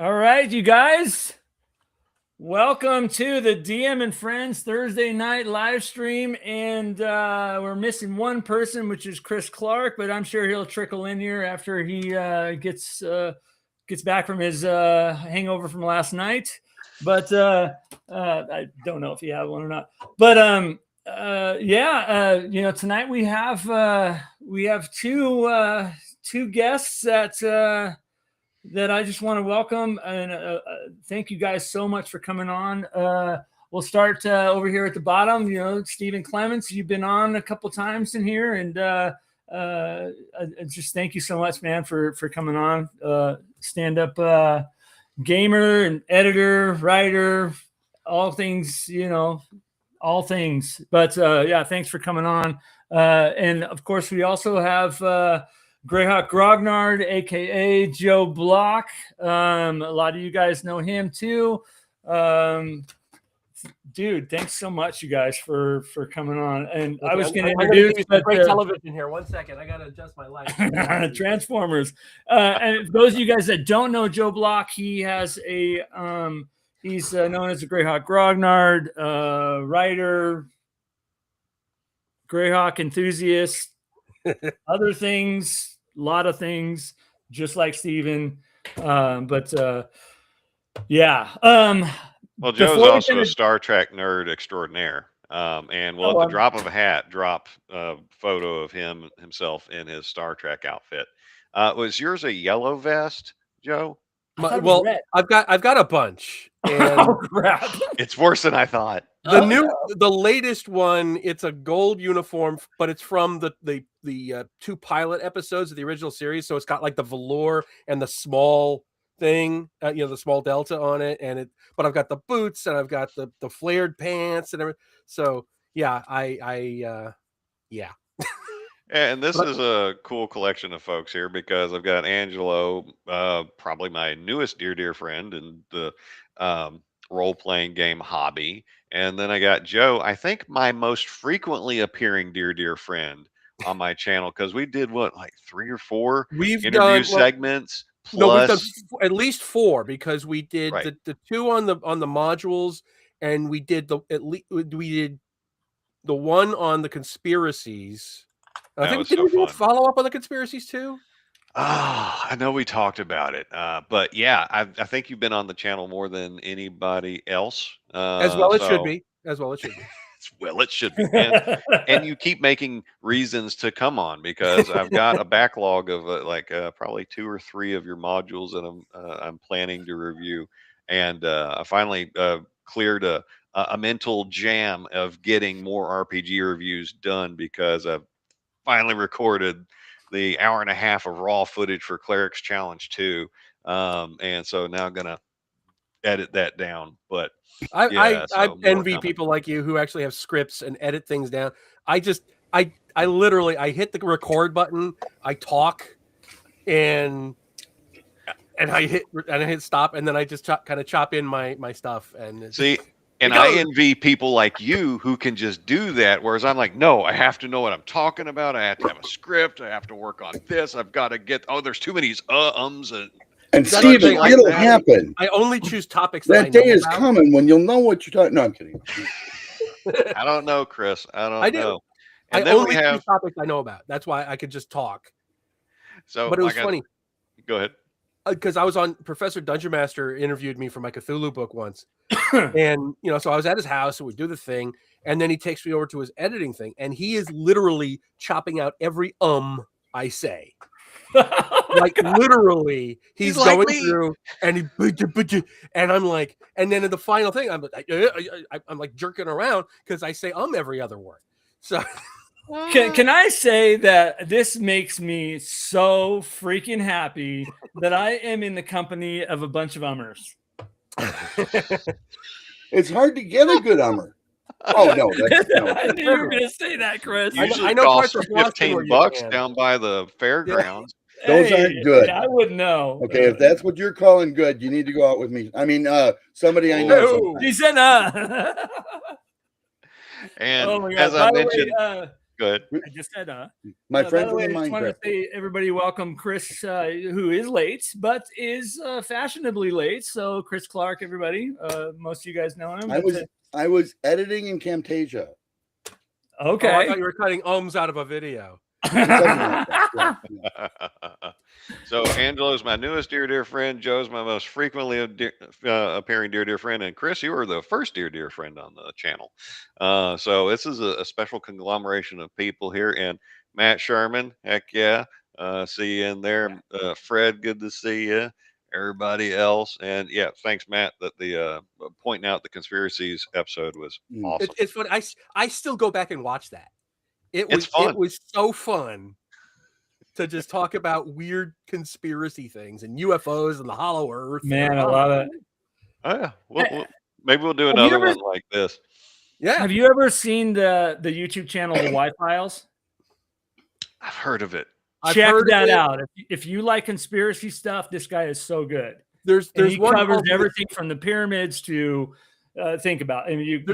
All right, you guys. Welcome to the DM and Friends Thursday night live stream. And we're missing one person, which is Chris Clark, but I'm sure he'll trickle in here after he gets back from his hangover from last night. But I don't know if he had one or not. But tonight we have two guests that I just want to welcome, and thank you guys so much for coming on. We'll start over here at the bottom. You know, Stephen Clements, you've been on a couple times in here, and just thank you so much, man, for coming on. Stand-up gamer and editor, writer, all things, all things. But yeah, thanks for coming on. And of course, we also have Greyhawk Grognard, aka Joe Block. A lot of you guys know him too. Dude, thanks so much, you guys, for coming on. And okay, I was going to introduce great television here. 1 second, I got to adjust my light. Transformers. And those of you guys that don't know Joe Block, he has a he's known as a Greyhawk Grognard, writer, Greyhawk enthusiast, other things. A lot of things, just like Steven. Yeah. Well, Joe's also a Star Trek nerd extraordinaire. And we'll at the drop of a hat drop a photo of himself in his Star Trek outfit. Was yours a yellow vest, Joe? Well, I've got a bunch. And oh crap! It's worse than I thought. The latest one, it's a gold uniform, but it's from the two pilot episodes of the original series. So it's got like the velour and the small thing, the small delta on it, but I've got the boots and I've got the flared pants and everything. So yeah, yeah. And this is a cool collection of folks here because I've got Angelo, probably my newest dear friend in the role-playing game hobby. And then I got Joe, I think my most frequently appearing dear friend on my channel, because we did like 3 or 4 interview segments. Plus, no, we've done at least 4 because we did the 2 on the modules, and we did the one on the conspiracies. I think we did a follow-up on the conspiracies too. I know we talked about it, but yeah, I think you've been on the channel more than anybody else. As well, it should be. Well, it should be. And you keep making reasons to come on because I've got a backlog of probably 2 or 3 of your modules that I'm planning to review, and I finally cleared a mental jam of getting more RPG reviews done because I've finally recorded the 1.5 hour of raw footage for Cleric's Challenge 2. And so now I'm going to edit that down. But I envy people like you who actually have scripts and edit things down. I literally hit the record button, I talk, and I hit stop, and then I just kind of chop in my stuff. And see, and I envy people like you who can just do that, whereas I'm like, no, I have to know what I'm talking about. I have to have a script. I have to work on this. I've got to get, there's too many and Steven, it'll happen. I only choose topics that day is coming when you'll know what you're talking. No, I'm kidding. I don't know, Chris. I don't know. And then only choose topics I know about. That's why I could just talk. So, but it was funny. Go ahead. Because I was on Professor Dungeon Master interviewed me for my Cthulhu book once. And, so I was at his house and we do the thing. And then he takes me over to his editing thing. And he is literally chopping out every I say. Like literally, he's going like through and I'm like, and then in the final thing, I'm like jerking around because I say every other word. So can I say that this makes me so freaking happy that I am in the company of a bunch of ummers. It's hard to get a good ummer. Oh no! I knew you were going to say that, Chris. I know parts of $15 down by the fairgrounds. Those aren't good. I wouldn't know. Okay, if that's what you're calling good, you need to go out with me. I mean, somebody I know. He said, And as I mentioned, go Good. I just said My by friend the from way, the I just wanted to Minecraft. say everybody welcome Chris, who is late, but is fashionably late. So Chris Clark, everybody. Most of you guys know him. I was editing in Camtasia. Oh, I Okay. thought you were cutting ums out of a video. Something like that. Yeah, yeah. So Angelo's my newest dear friend. Joe's my most frequently appearing dear friend, and Chris, you were the first dear friend on the channel. So this is a special conglomeration of people here, and Matt Sherman, heck yeah, see you in there. Fred, good to see you. Everybody else, and yeah, thanks Matt that the pointing out the conspiracies episode was awesome. It's funny. I still go back and watch that. It's fun. It was so fun to just talk about weird conspiracy things and UFOs and the Hollow Earth. Man, I love it. Oh yeah, maybe we'll do another one like this. Yeah. Have you ever seen the YouTube channel The Y Files? I've heard of it. Check that out. If you like conspiracy stuff, this guy is so good. He covers everything from the pyramids to think about. I mean,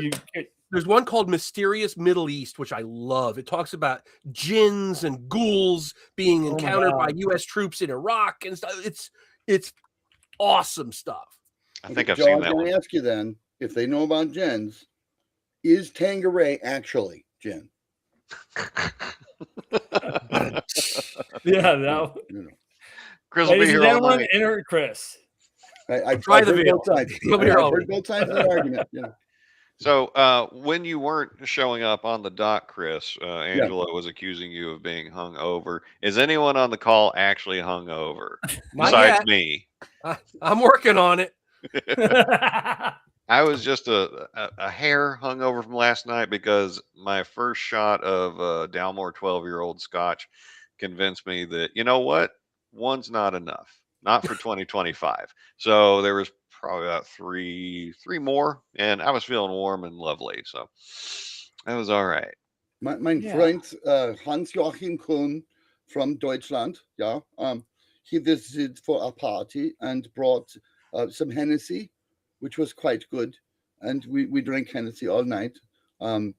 there's one called Mysterious Middle East, which I love. It talks about jinns and ghouls being encountered by U.S. troops in Iraq and stuff. It's awesome stuff. I think I've Joe, seen that I'm one. going to ask you then, if they know about jinns, is Tangeray actually jinn? Yeah, no. Chris will be here all night. Enter Chris. I've Try the heard video. both sides. He'll be here all I've heard both sides of the argument. You know. So when you weren't showing up on the dock, Chris, Angelo was accusing you of being hungover. Is anyone on the call actually hungover besides me? I'm working on it. I was just a hair hungover from last night because my first shot of Dalmore 12-year-old Scotch convinced me that, you know what, one's not enough, not for 2025. So there was probably about three more, and I was feeling warm and lovely, so that was all right. My friend Hans-Joachim Kuhn from Deutschland, he visited for a party and brought some Hennessy, which was quite good, and we drank Hennessy all night. 2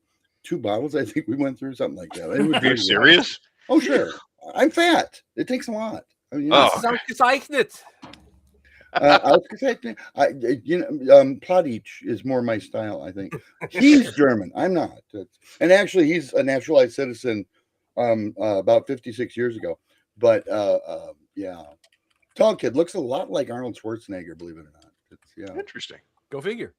bottles, I think we went through, something like that. Are you serious? Oh, sure. I'm fat. It takes a lot. I mean, Pladic is more my style, I think. He's German. I'm not. And actually, he's a naturalized citizen about 56 years ago. But yeah, tall kid, looks a lot like Arnold Schwarzenegger, believe it or not. Interesting. Go figure.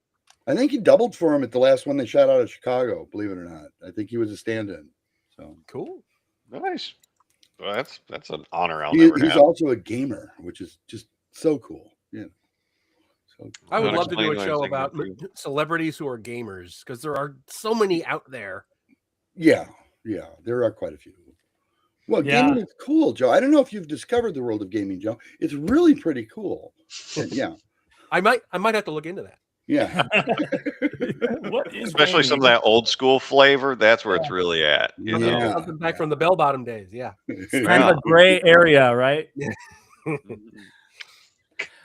I think he doubled for him at the last one they shot out of Chicago, believe it or not. I think he was a stand-in. So cool. Nice. Well, that's an honor He's also a gamer, which is just so cool. Yeah. So I would love to do a show about celebrities who are gamers, because there are so many out there. Yeah, there are quite a few. Well, gaming is cool, Joe. I don't know if you've discovered the world of gaming, Joe. It's really pretty cool. Yeah. I might have to look into that. Yeah. Especially some of that old school flavor. That's where it's really at. You know? Something back from the bell bottom days. Yeah. It's kind of a gray area, right?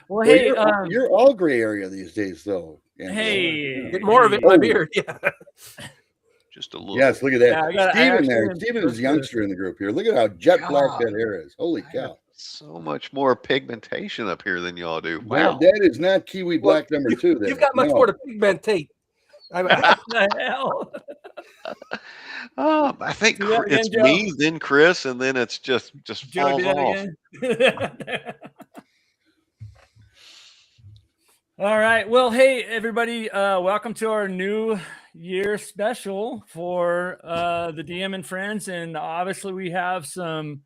Well, hey, you're all gray area these days, though. Hey, get more of it in my beard. Yeah. Just a little. Yes, look at that. Yeah, Steven there. Steven is a youngster in the group here. Look at how jet black that hair is. Holy cow. So much more pigmentation up here than y'all do. Wow. That is not Kiwi Black number 2. You've got much more to pigmentate. What the hell? I think it's me, then Chris, and then it's just falls off. All right. Well, hey, everybody. Welcome to our new year special for the DM and Friends. And obviously we have some,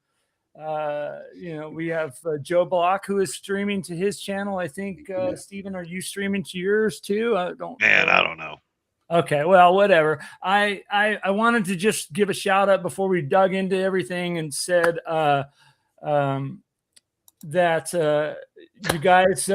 we have Joe Block, who is streaming to his channel. I think, Steven, are you streaming to yours too? I don't know. Okay, well, whatever. I wanted to just give a shout out before we dug into everything and said that you guys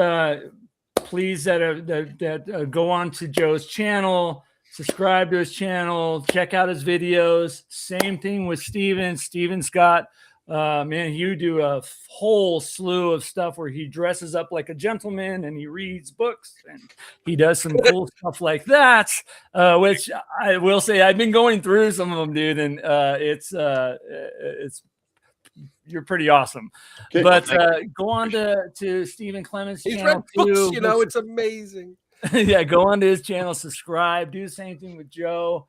please that go on to Joe's channel, subscribe to his channel, check out his videos. Same thing with Steven. Steven's got Man, you do a whole slew of stuff where he dresses up like a gentleman and he reads books and he does some cool stuff like that, which I will say I've been going through some of them, dude, and it's you're pretty awesome. Okay. But go on to Stephen Clements' He's channel read books, too. it's amazing. Yeah, go on to his channel, subscribe, do the same thing with Joe.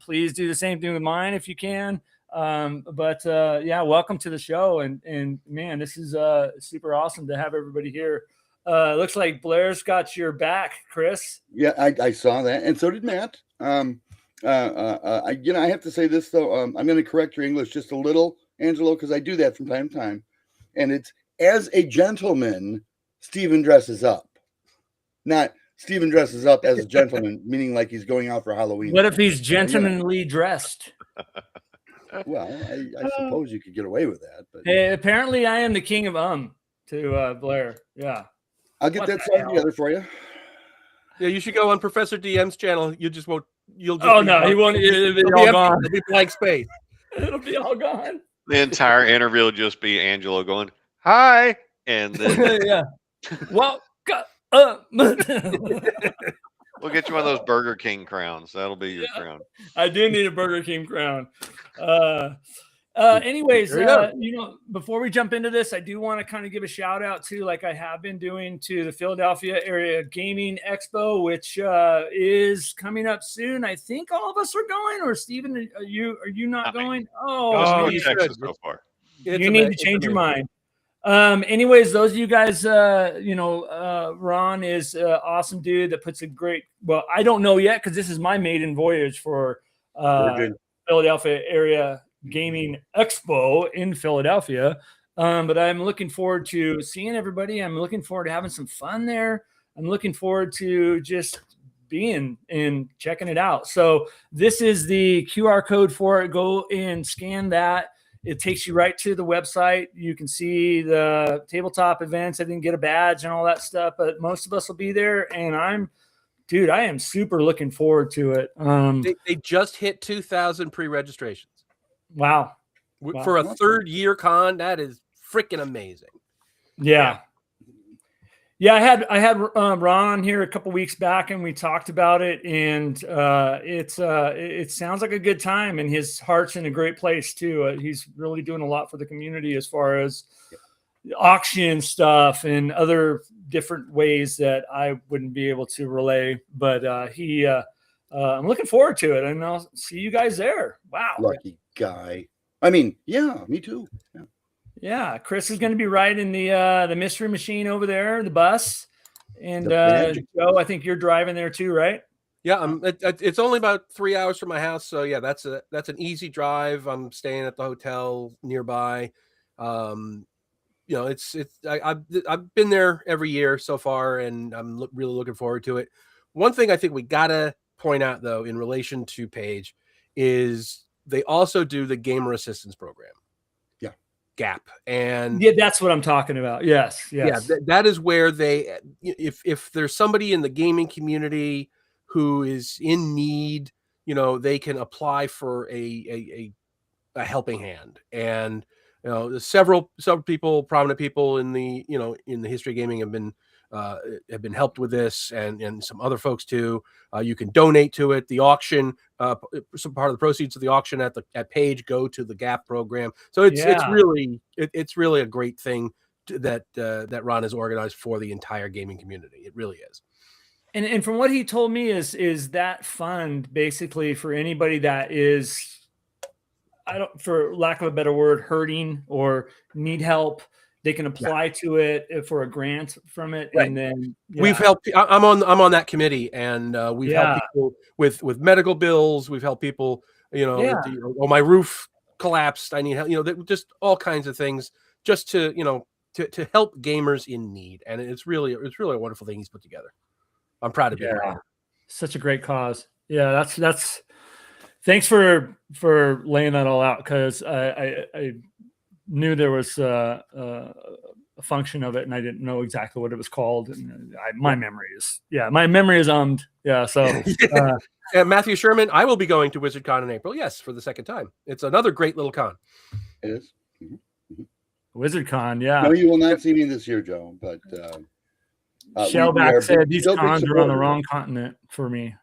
Please do the same thing with mine if you can. Yeah, welcome to the show, and man, this is super awesome to have everybody here. Looks like Blair's got your back, Chris. Yeah, I saw that, and so did Matt. I have to say this though. I'm going to correct your English just a little, Angelo, because I do that from time to time. And it's as a gentleman, Stephen dresses up, not Stephen dresses up as a gentleman, meaning like he's going out for Halloween. What if he's gentlemanly dressed? Well, I suppose you could get away with that, but Hey, apparently I am the king of to Blair. Yeah, I'll get What that the song hell? together for you. Yeah, you should go on Professor DM's channel. You just won't. You'll. Just Oh be no, he won't. It'll be all empty. gone. It'll be blank space. It'll be all gone. The entire interview will just be Angelo going, "Hi," and then Yeah. Well, we'll get you one of those Burger King crowns. That'll be your crown. I do need a Burger King crown. Anyways, There you go. before we jump into this, I do want to kind of give a shout out to, like I have been doing, to the Philadelphia Area Gaming Expo, which is coming up soon. I think all of us are going, or Stephen, are you not going? Just Oh, no you Texas should. so far. you need to change your mind. Anyways, those of you guys, Ron is an awesome dude that puts a great, well, I don't know yet, because this is my maiden voyage for Very good. Philadelphia Area Gaming Expo in Philadelphia. But I'm looking forward to seeing everybody. I'm looking forward to having some fun there. I'm looking forward to just being and checking it out. So this is the QR code for it. Go and scan that. It takes you right to the website. You can see the tabletop events. I didn't get a badge and all that stuff, but most of us will be there. And I am super looking forward to it. They just hit 2,000 pre-registrations. Wow. For a third year con. That is freaking amazing. Yeah. Yeah, I had Ron on here a couple weeks back, and we talked about it, and it sounds like a good time, and his heart's in a great place too. He's really doing a lot for the community as far as auction stuff and other different ways that I wouldn't be able to relay. But I'm looking forward to it, and I'll see you guys there. Wow, Lucky guy. I mean, yeah, me too. Yeah. Yeah, Chris is going to be riding the mystery machine over there, the bus, and Joe, I think you're driving there too, right? Yeah, it's only about 3 hours from my house, so yeah, that's an easy drive. I'm staying at the hotel nearby. I've been there every year so far, and I'm really looking forward to it. One thing I think we gotta point out though, in relation to Page, is they also do the gamer assistance program. GAP, and yeah, that's what I'm talking about. Yes. Yeah, that is where they, if there's somebody in the gaming community who is in need, they can apply for a helping hand. And several people, prominent people in the in the history of gaming have been helped with this, and some other folks too. You can donate to it. The auction, some part of the proceeds of the auction at Page go to the GAP program. So it's really a great thing that Ron has organized for the entire gaming community. It really is. And from what he told me is that fund basically for anybody that is, for lack of a better word, hurting or need help. They can apply to it for a grant from it, right. And then we've helped. I'm on that committee, and we've helped people with medical bills. We've helped people, my roof collapsed. I need help. Just all kinds of things, just to help gamers in need. And it's really a wonderful thing he's put together. I'm proud of it. Such a great cause. Yeah, that's. Thanks for laying that all out, because I knew there was a function of it, and I didn't know exactly what it was called. And my memory is yeah. So and Matthew Sherman, I will be going to WizardCon in April. Yes, for the second time. It's another great little con. It is. WizardCon, yeah. No, you will not see me this year, Joe. But Shellback said these still big cons are on the supporters. wrong continent for me.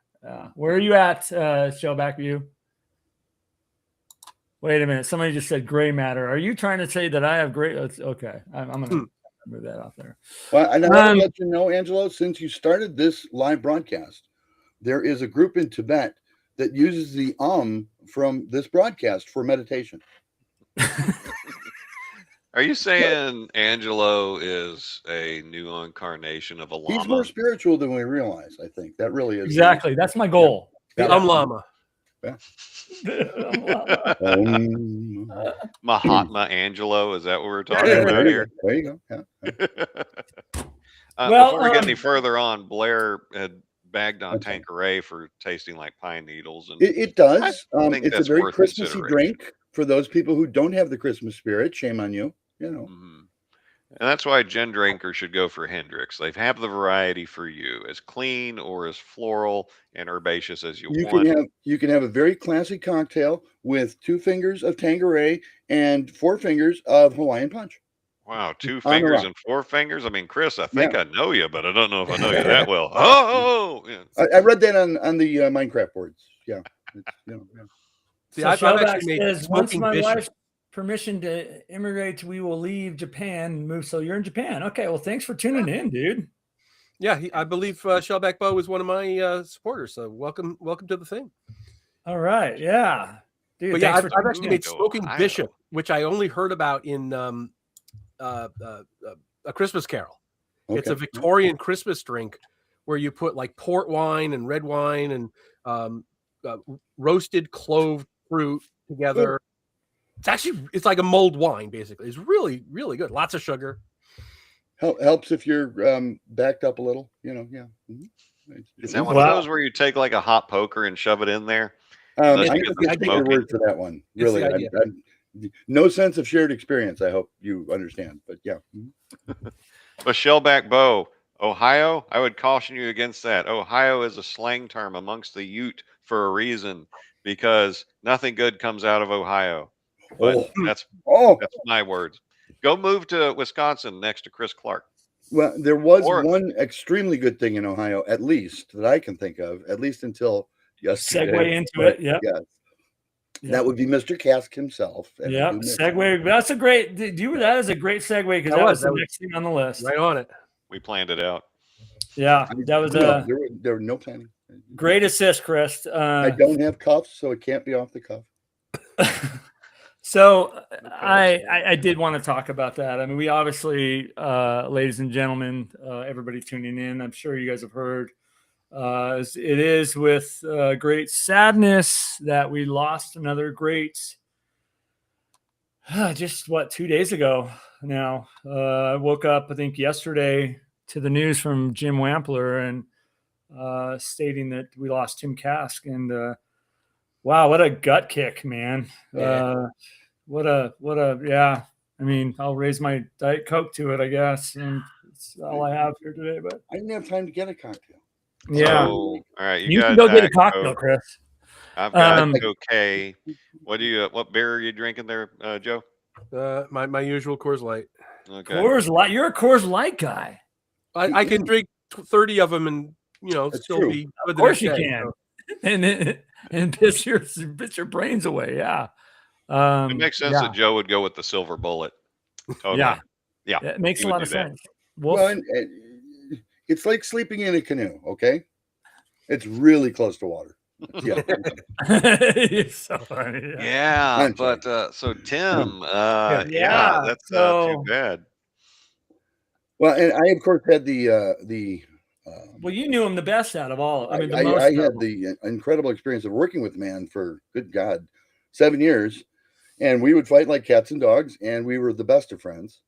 Where are you at, Shellback View? Wait a minute. Somebody just said gray matter. Are you trying to say that I have gray? Okay. I'm going to move that out there. Well, and I want to let you know, Angelo, since you started this live broadcast, there is a group in Tibet that uses the from this broadcast for meditation. Are you saying Angelo is a new incarnation of a llama? He's more spiritual than we realize, I think. That really is. Exactly. That's my goal. The llama. Yeah. Mahatma Angelo, is that what we're talking about here? There you go. Yeah. Before we get any further on, Blair had bagged on Tanqueray for tasting like pine needles, and it does. think It's a that's very worth Christmassy consideration. drink for those people who don't have the Christmas spirit. Shame on you. You know. And that's why gin drinkers should go for Hendrix. They have the variety for you, as clean or as floral and herbaceous as you want. You can have a very classic cocktail with 2 fingers of Tanqueray and 4 fingers of Hawaiian Punch. Wow, 2 fingers and 4 fingers. I mean, Chris, I think I know you, but I don't know if I know you that well. I read that on the Minecraft boards. Yeah. See, So I've actually made says, once smoking my bishop. wife's permission to immigrate, we will leave Japan and move. So you're in Japan. Okay. Well, thanks for tuning in, dude. Yeah, I believe Shellback Bo is one of my supporters. So welcome to the thing. All right. Yeah. Dude, but yeah, thanks I've actually made Smoking Ohio. Bishop, which I only heard about in A Christmas Carol. Okay. It's a Victorian Christmas drink where you put like port wine and red wine and roasted clove fruit together. It's like a mulled wine, basically. It's really, really good. Lots of sugar. Helps if you're backed up a little, you know. Yeah. Is that one of those where you take like a hot poker and shove it in there? I'm going to take your word for that one. Really, no sense of shared experience. I hope you understand. But yeah. But Shellback Bow, Ohio, I would caution you against that. Ohio is a slang term amongst the Ute for a reason, because nothing good comes out of Ohio. But that's my words. Go move to Wisconsin next to Chris Clark. Well, there was one extremely good thing in Ohio, at least that I can think of, at least until yesterday. Segue into it. Yeah. Yes. That would be Mr. Cask himself. Yeah. Segue. That's a great. That is a great segue, because that was the next thing on the list. Right on it. We planned it out. Yeah, that was there were no planning. Great assist, Chris. I don't have cuffs, so it can't be off the cuff. So I did want to talk about that. I mean, we obviously, ladies and gentlemen, everybody tuning in, I'm sure you guys have heard, it is with great sadness that we lost another great, just 2 days ago now. I woke up, I think yesterday, to the news from Jim Wampler and stating that we lost Tim Cask. And wow, what a gut kick, man. Yeah. I mean, I'll raise my Diet Coke to it, I guess. And that's all I have here today. But I didn't have time to get a cocktail. Yeah. So, all right, you can go get a cocktail, Chris. I've got okay. What beer are you drinking there, Joe? My usual Coors Light. Okay. Coors Light. You're a Coors Light guy. I can drink 30 of them and still be. Of course you can. So. And piss your brains away. Yeah. It makes sense that Joe would go with the silver bullet. Totally. Yeah. It makes a lot of sense. Well, it's like sleeping in a canoe. Okay, it's really close to water. Yeah. But so Tim, that's too bad. Well, and I of course had the. Well, you knew him the best out of all. I mean, I had the incredible experience of working with the man for, good God, 7 years, and we would fight like cats and dogs, and we were the best of friends.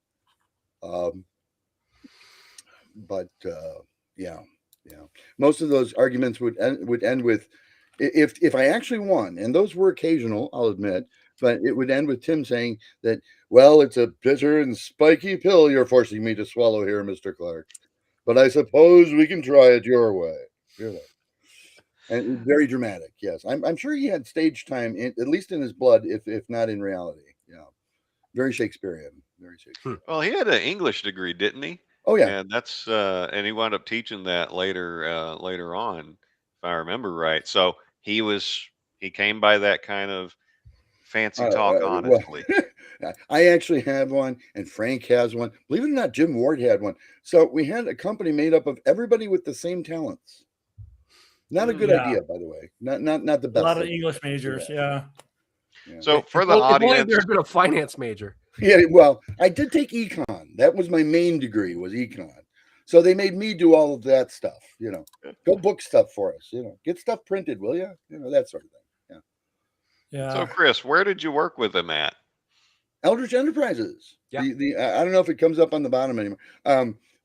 Most of those arguments would end with, if I actually won, and those were occasional, I'll admit, but it would end with Tim saying that, well, it's a bitter and spiky pill you're forcing me to swallow here, Mr. Clark. But I suppose we can try it your way. And very dramatic, yes. I'm sure he had stage time, at least in his blood, if not in reality. Yeah, very Shakespearean. very secure. Well, he had an English degree, didn't he? Oh yeah. And that's and he wound up teaching that later on, if I remember right. So he came by that kind of fancy talk Well, honestly. I actually have one, and Frank has one. Believe it or not, Jim Ward had one. So we had a company made up of everybody with the same talents. Not a good idea, by the way. Not the best. A lot of English majors, yeah. So for the If only audience, there'd been a finance major. Yeah, well, I did take econ. That was my main degree, was econ. So they made me do all of that stuff, Go book stuff for us, Get stuff printed, will you? That sort of thing. Yeah. so Chris, where did you work with him at? Eldritch Enterprises. Yeah. I don't know if it comes up on the bottom anymore.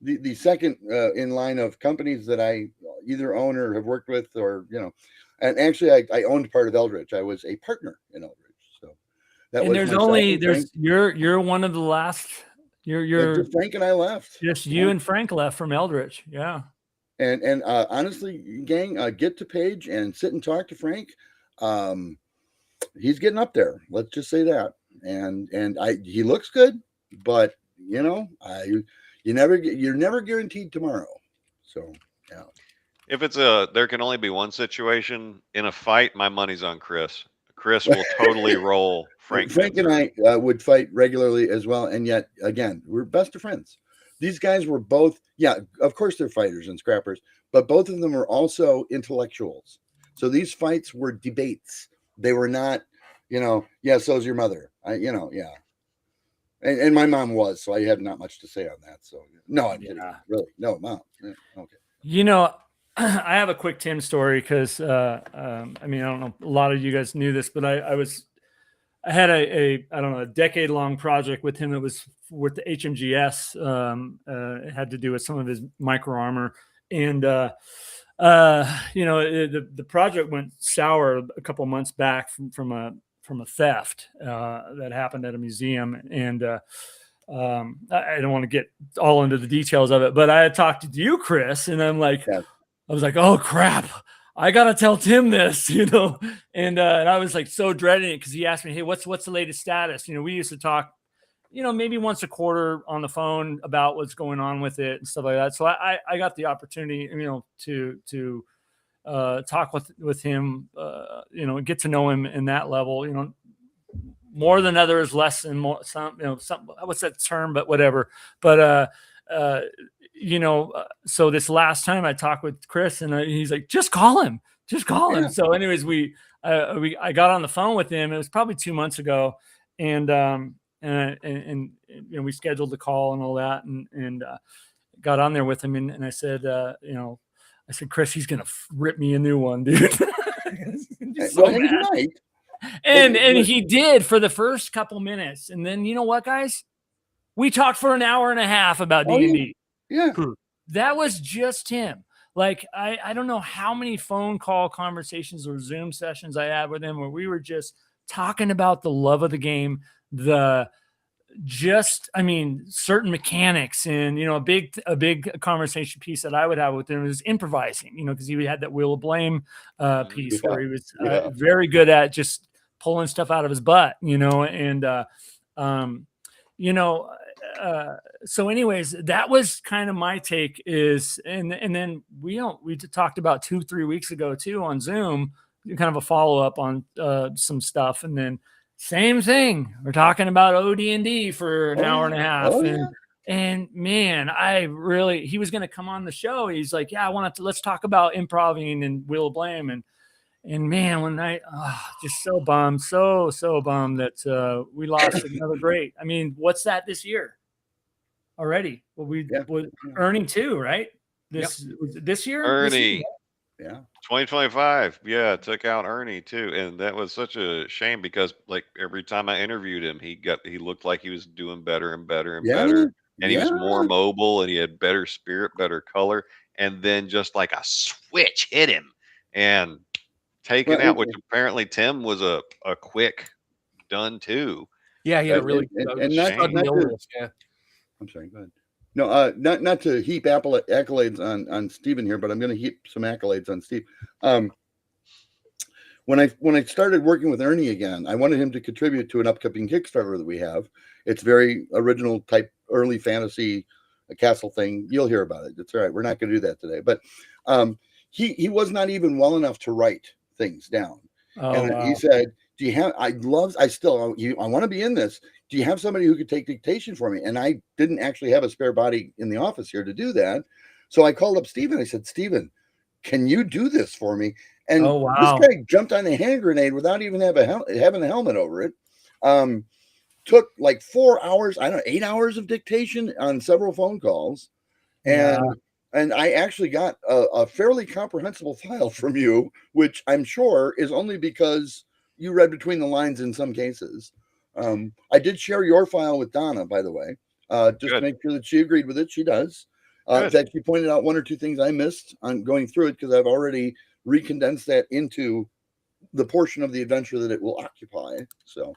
The second in line of companies that I either own or have worked with, or and actually I owned part of Eldritch. I was a partner in Eldritch. So that and was there's myself only and there's Frank. you're one of the last. You're Just Frank and I left. just you and Frank left from Eldritch. Yeah. And honestly, gang, get to Paige and sit and talk to Frank. He's getting up there. Let's just say that. And he looks good, but you're never guaranteed tomorrow. So yeah. If there can only be one situation in a fight, my money's on Chris. Chris will totally roll Frank. Frank and I would fight regularly as well, and yet again, we're best of friends. These guys were both, of course they're fighters and scrappers, but both of them are also intellectuals. So these fights were debates. They were not, so's your mother. And my mom was, so I had not much to say on that. So no, I'm kidding. Really, no, mom. Okay. I have a quick Tim story because I don't know, a lot of you guys knew this, but I had a decade-long project with him that was with the HMGS. It had to do with some of his micro armor, and the project went sour a couple months back from a theft that happened at a museum, and I don't want to get all into the details of it, but I had talked to you, Chris, and I'm like, I was like, oh crap, I gotta tell Tim this, and I was like so dreading it because he asked me, hey, what's the latest status? We used to talk, maybe once a quarter on the phone about what's going on with it and stuff like that. So I got the opportunity, to talk with him, get to know him in that level, more than others, less than more, some, what's that term, but whatever. But, so this last time I talked with Chris, and he's like, just call him. So anyways, I got on the phone with him. It was probably 2 months ago. And we scheduled the call and all that, and got on there with him. And I said, Chris, he's going to rip me a new one, dude. And he did for the first couple minutes. And then, you know what, guys? We talked for an hour and a half about D&D. Yeah. That was just him. Like, I don't know how many phone call conversations or Zoom sessions I had with him where we were just talking about the love of the game, certain mechanics, and, a big conversation piece that I would have with him was improvising, because he had that Wheel of Blame piece where he was very good at just pulling stuff out of his butt, so anyways, that was kind of my take is, and then we talked about 2-3 weeks ago too on Zoom, kind of a follow-up on some stuff. And then same thing, we're talking about OD&D for an hour and a half. And man, he was going to come on the show. He's like, yeah, let's talk about improving and Wheel of Blame. And man, when just so bummed that we lost another great. I mean, what's that this year already? Well, we're earning 2, right? This year? Ernie. Yeah. 2025. Yeah, took out Ernie too. And that was such a shame because like every time I interviewed him, he looked like he was doing better and better and better. And he was more mobile, and he had better spirit, better color. And then just like a switch hit him and taken out, which apparently Tim was a quick done too. Yeah, he had a really and not to, I'm sorry, go ahead. No, not to heap accolades on Stephen here, but I'm going to heap some accolades on Steve. When when I started working with Ernie again, I wanted him to contribute to an upcoming Kickstarter that we have. It's very original type early fantasy, a castle thing. You'll hear about it. It's all right. We're not going to do that today. But he was not even well enough to write things down. Oh, wow. He said, "Do you have? I want to be in this. Do you have somebody who could take dictation for me?" And I didn't actually have a spare body in the office here to do that. So I called up Steven. I said, "Steven, can you do this for me?" And Oh, wow. this guy jumped on a hand grenade without even having a helmet over it. Took like 4 hours, 8 hours of dictation on several phone calls. And I actually got a fairly comprehensible file from you, which I'm sure is only because you read between the lines in some cases. I did share your file with Donna, by the way, just to make sure that she agreed with it. She does. That she pointed out one or two things I missed on going through it, because I've already recondensed that into the portion of the adventure that it will occupy. So,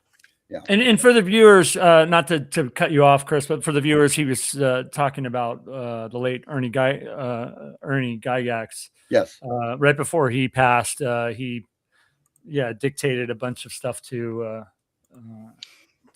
yeah. And for the viewers, not to cut you off, Chris, but for the viewers, he was talking about the late Ernie Gygax. Yes. Right before he passed, he dictated a bunch of stuff to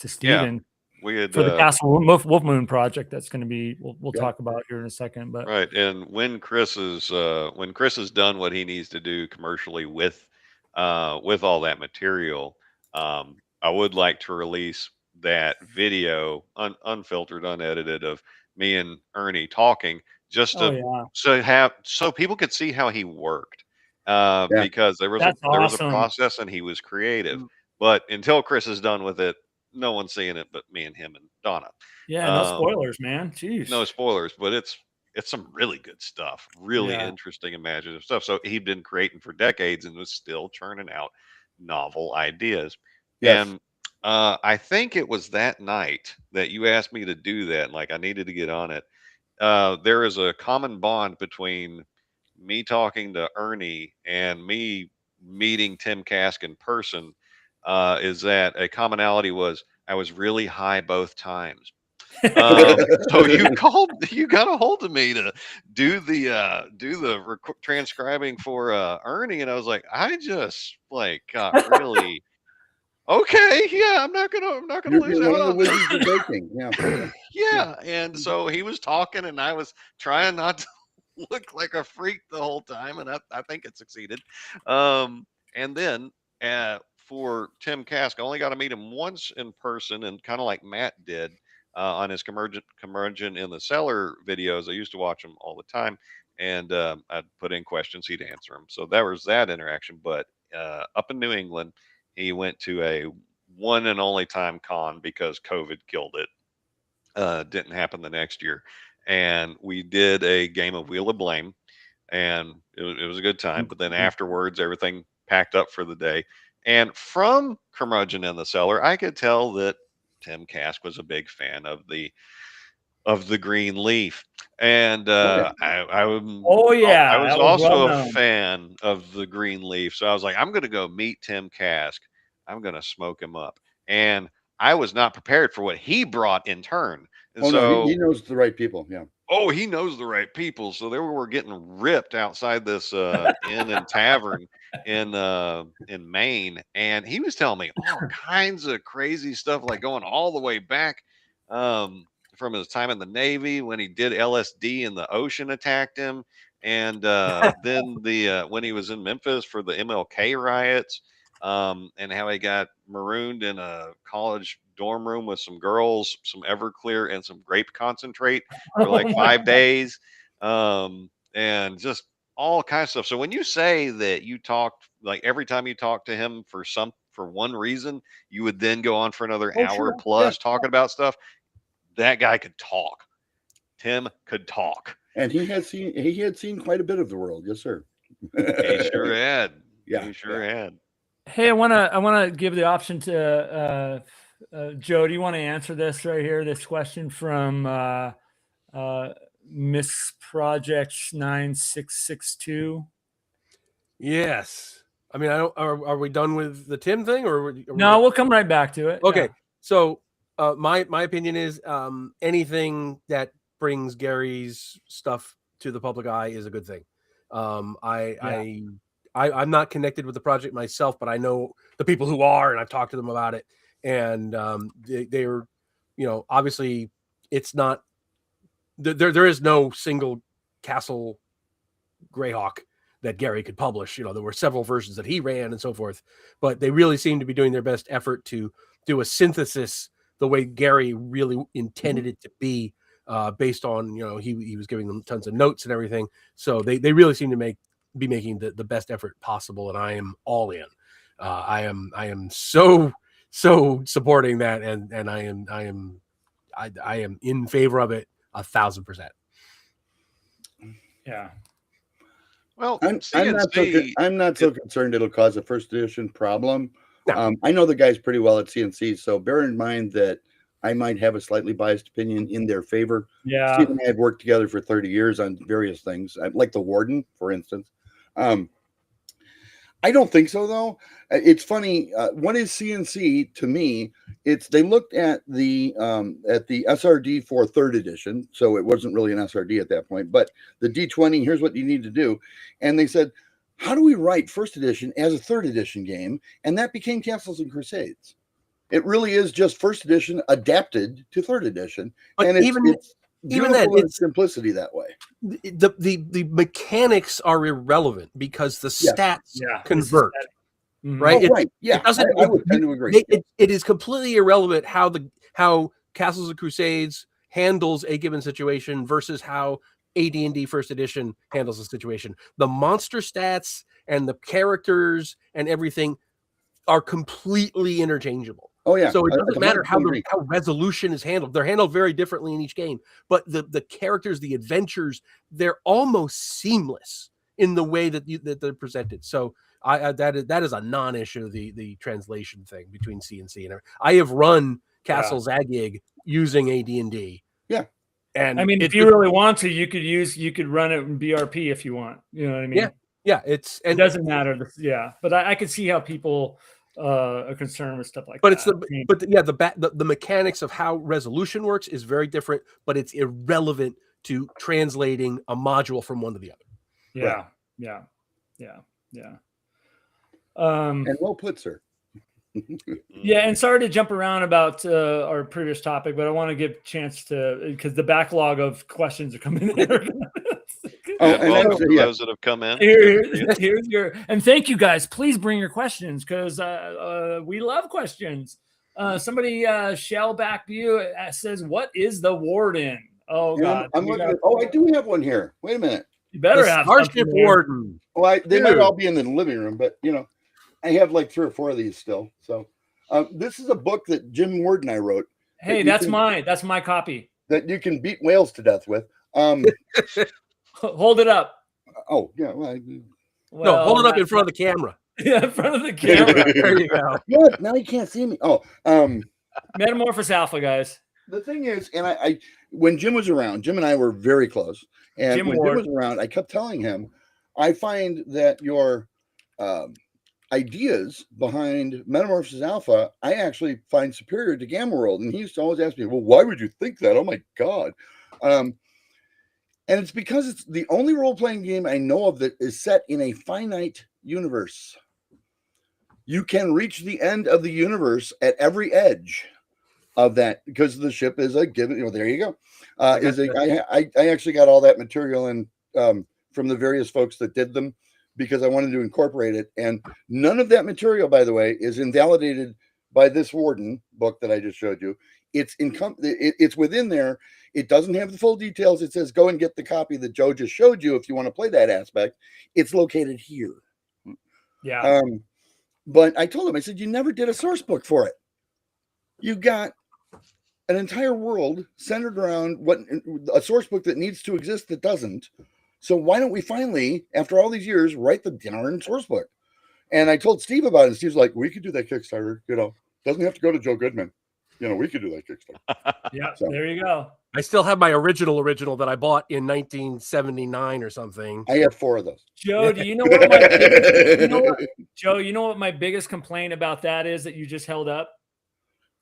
Steven. We had for the Castle Wolf Moon project. That's going to be we'll talk about here in a second. But right, and when Chris is done what he needs to do commercially with all that material, I would like to release that video unfiltered, unedited, of me and Ernie talking, just so people could see how he worked, because there was a process and he was creative. But until Chris is done with it, no one's seeing it but me and him and Donna. Yeah, no spoilers, man. Jeez. No spoilers, but it's some really good stuff, really interesting, imaginative stuff. So he'd been creating for decades and was still churning out novel ideas. Yes. And I think it was that night that you asked me to do that. Like, I needed to get on it. There is a common bond between me talking to Ernie and me meeting Tim Kask in person. Is that a commonality was I was really high both times. So you got a hold of me to do the transcribing for Ernie, and I was like, I just got really okay. Yeah, I'm not gonna lose out on this. Yeah, and so he was talking, and I was trying not to look like a freak the whole time, and I think it succeeded. And then for Tim Kask, I only got to meet him once in person, and kind of like Matt did on his Curmudgeon in the Cellar videos. I used to watch them all the time, and I'd put in questions, he'd answer them. So there was that interaction. But up in New England, he went to a one and only time con because COVID killed it. Didn't happen the next year. And we did a game of Wheel of Blame, and it was a good time. But then afterwards, everything packed up for the day. And from Curmudgeon in the Cellar, I could tell that Tim Kask was a big fan of the green leaf. And I was also a fan of the green leaf. So I was like, I'm going to go meet Tim Kask. I'm going to smoke him up. And I was not prepared for what he brought in turn. And no, he knows the right people. Yeah. Oh, he knows the right people. So they were getting ripped outside this inn and tavern in Maine, and he was telling me all kinds of crazy stuff, like going all the way back from his time in the Navy when he did LSD and the ocean attacked him, and then when he was in Memphis for the MLK riots, and how he got marooned in a college dorm room with some girls, some Everclear, and some grape concentrate for like 5 days, and just all kinds of stuff. So when you say that you talked, like every time you talk to him for one reason, you would then go on for another hour plus talking about stuff. That guy could talk. Tim could talk, and he had seen quite a bit of the world. Yes, sir. He sure had. Yeah, he sure had. Hey, I wanna give the option to Joe. Do you want to answer this right here? This question from Miss Projects 9662. Yes. I mean, are we done with the Tim thing, or no? We'll come right back to it. Okay. Yeah. So my opinion is anything that brings Gary's stuff to the public eye is a good thing. I I'm not connected with the project myself, but I know the people who are, and I've talked to them about it. And they're, obviously it's not, there is no single Castle Greyhawk that Gary could publish. There were several versions that he ran and so forth, but they really seem to be doing their best effort to do a synthesis the way Gary really intended it to be, based on, he was giving them tons of notes and everything. So they really seem to be making the best effort possible. And I am all in. I am so supporting that. And I am in favor of it 1,000%. Yeah. Well, I'm not so concerned it'll cause a first edition problem. No. I know the guys pretty well at CNC, so bear in mind that I might have a slightly biased opinion in their favor. Yeah. Steve and I have worked together for 30 years on various things, like the Warden, for instance. I don't think so, though. It's funny. What is CNC to me? They looked at the SRD for 3rd edition, so it wasn't really an SRD at that point. But the D20, here's what you need to do, and they said, how do we write 1st edition as a 3rd edition game? And that became Castles and Crusades. It really is just 1st edition adapted to 3rd edition, but and it's even that, it's simplicity that way. The mechanics are irrelevant because the stats convert. Right? Oh, right. Yeah, I would tend to agree. It is completely irrelevant how Castles of Crusades handles a given situation versus how AD&D 1st edition handles a situation. The monster stats and the characters and everything are completely interchangeable. Oh yeah. So it doesn't matter how resolution is handled. They're handled very differently in each game, but the characters, the adventures, they're almost seamless in the way that they're presented. So that is a non-issue, the translation thing between CNC and I have run Castle Zagig using AD&D. Yeah. And I mean, if you really want to, you could run it in BRP if you want. You know what I mean? Yeah. It doesn't matter. But I could see how people are concerned with stuff like that. The mechanics of how resolution works is very different, but it's irrelevant to translating a module from one to the other. Yeah. Right. Yeah. And well put, sir. Yeah, and sorry to jump around about our previous topic, but I want to give a chance because the backlog of questions are coming in. Those that have come in. Here's your, and thank you guys. Please bring your questions because we love questions. Somebody shell back to you says, "What is the Warden?" Oh God, I'm looking I do have one here. Wait a minute. You better have Starship Warden. Well, they might all be in the living room, but I have like 3 or 4 of these still. So this is a book that Jim Ward and I wrote. Hey, that's mine. That's my copy. That you can beat whales to death with. Hold it up. Oh, yeah. No, hold it up in front of the camera. Yeah, in front of the camera. There you go. What? Now you can't see me. Oh, Metamorphosis Alpha, guys. The thing is, and I when Jim was around, Jim and I were very close. And Jim was around, I kept telling him, I find that your ideas behind Metamorphosis Alpha, I actually find superior to Gamma World. And he used to always ask me, well, why would you think that? Oh my God. And it's because it's the only role-playing game I know of that is set in a finite universe. You can reach the end of the universe at every edge of that because the ship is a given. There you go. I actually got all that material in from the various folks that did them because I wanted to incorporate it. And none of that material, by the way, is invalidated by this Warden book that I just showed you. It's within there. It doesn't have the full details. It says, go and get the copy that Joe just showed you if you want to play that aspect. It's located here. Yeah. But I told him, I said, you never did a source book for it. You got an entire world centered around a source book that needs to exist that doesn't. So why don't we finally, after all these years, write the darn source book? And I told Steve about it. And Steve's like, we could do that Kickstarter. Doesn't have to go to Joe Goodman. We could do that Kickstarter. Yeah, so there you go. I still have my original that I bought in 1979 or something. I have 4 of those. Joe, do you know what my biggest, Joe, you know what my biggest complaint about that is that you just held up?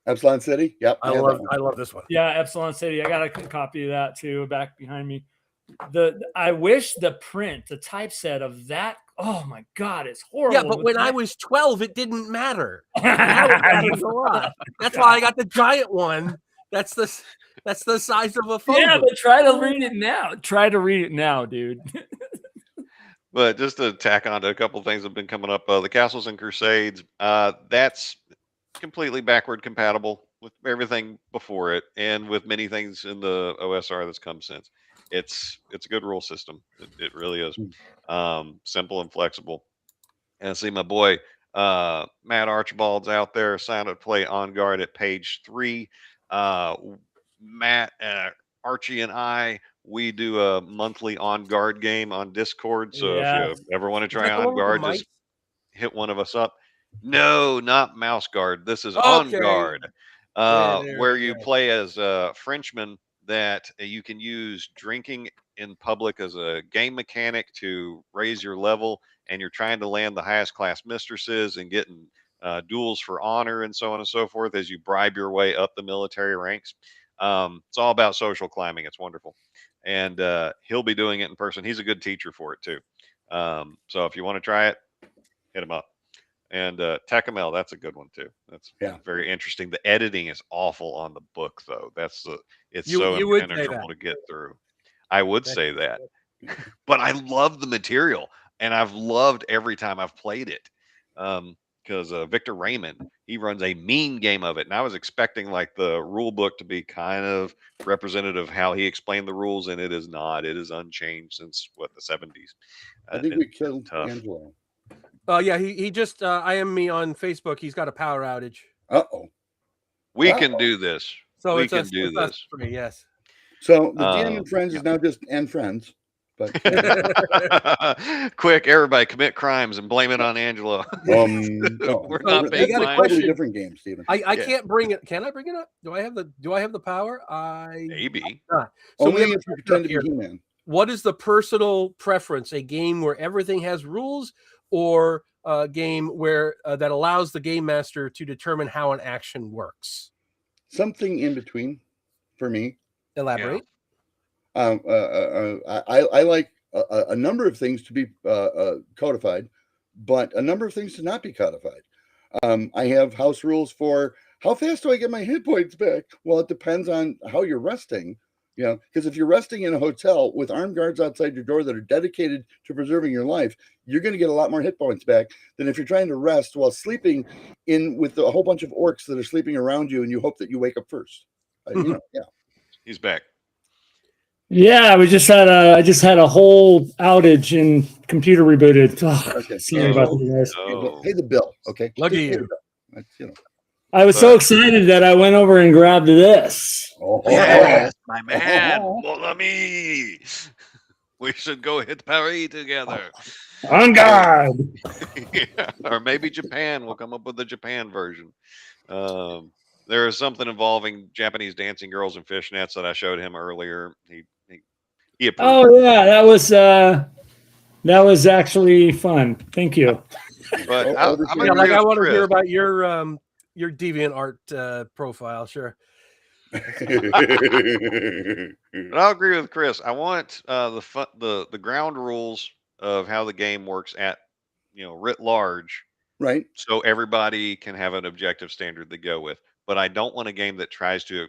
Epsilon City? Yep. I love this one. Yeah, Epsilon City. I got a copy of that too, back behind me. I wish the typeset of that oh my God, it's horrible. Yeah, but when I was 12, it didn't matter. Now it matters a lot. That's why I got the giant one. That's the size of a phone. Yeah, but try to read it now. Try to read it now, dude. But just to tack on to a couple of things that have been coming up, the Castles and Crusades, that's completely backward compatible with everything before it, and with many things in the OSR that's come since. It's a good rule system. It really is. Simple and flexible. And I see my boy Matt Archibald's out there, signed up to play On Guard at page 3. Matt, Archie, and I, we do a monthly On Guard game on Discord. So if you ever want to try On Guard, just hit one of us up. No, not Mouse Guard. This is On Guard, where you play as a Frenchman that you can use drinking in public as a game mechanic to raise your level, and you're trying to land the highest class mistresses and getting duels for honor and so on and so forth as you bribe your way up the military ranks. It's all about social climbing. It's wonderful. And he'll be doing it in person. He's a good teacher for it too. So if you want to try it, hit him up. And Tecamel, that's a good one too. That's very interesting. The editing is awful on the book though. It's so impenetrable to get through. I would say that. But I love the material, and I've loved every time I've played it. Because Victor Raymond, he runs a mean game of it. And I was expecting like the rule book to be kind of representative of how he explained the rules, and it is not. It is unchanged since the 70s. I think we killed Angelo. Yeah, he just IM me on Facebook. He's got a power outage. We can do this. So we can do this. Yes. So the DM and Friends is now just and Friends. But quick, everybody commit crimes and blame it on Angelo. No. We're not They got a totally question. different game, Stephen. I can't bring it. Can I bring it up? Do I have the power? Maybe. So only we have if you pretend to be He-Man. What is the personal preference? A game where everything has rules, or a game where that allows the game master to determine how an action works? Something in between for me. Elaborate. I like a number of things to be codified, but a number of things to not be codified. I have house rules for how fast do I get my hit points back? Well, it depends on how you're resting. Because if you're resting in a hotel with armed guards outside your door that are dedicated to preserving your life, you're going to get a lot more hit points back than if you're trying to rest while sleeping in with a whole bunch of orcs that are sleeping around you, and you hope that you wake up first. He's back. Yeah, I just had a whole outage and computer rebooted. Okay. Sorry about that, guys. Pay the bill, okay? Lucky you. I was so excited that I went over and grabbed this. Yes, my man. Mon ami. We should go hit Paris together. On guard. Or maybe Japan. We'll come up with the Japan version. There is something involving Japanese dancing girls and fishnets that I showed him earlier. He approved. Oh yeah, that was actually fun. Thank you. But I want to hear about your DeviantArt profile. Sure. But I'll agree with Chris. I want the ground rules of how the game works at writ large, right? So everybody can have an objective standard to go with. But I don't want a game that tries to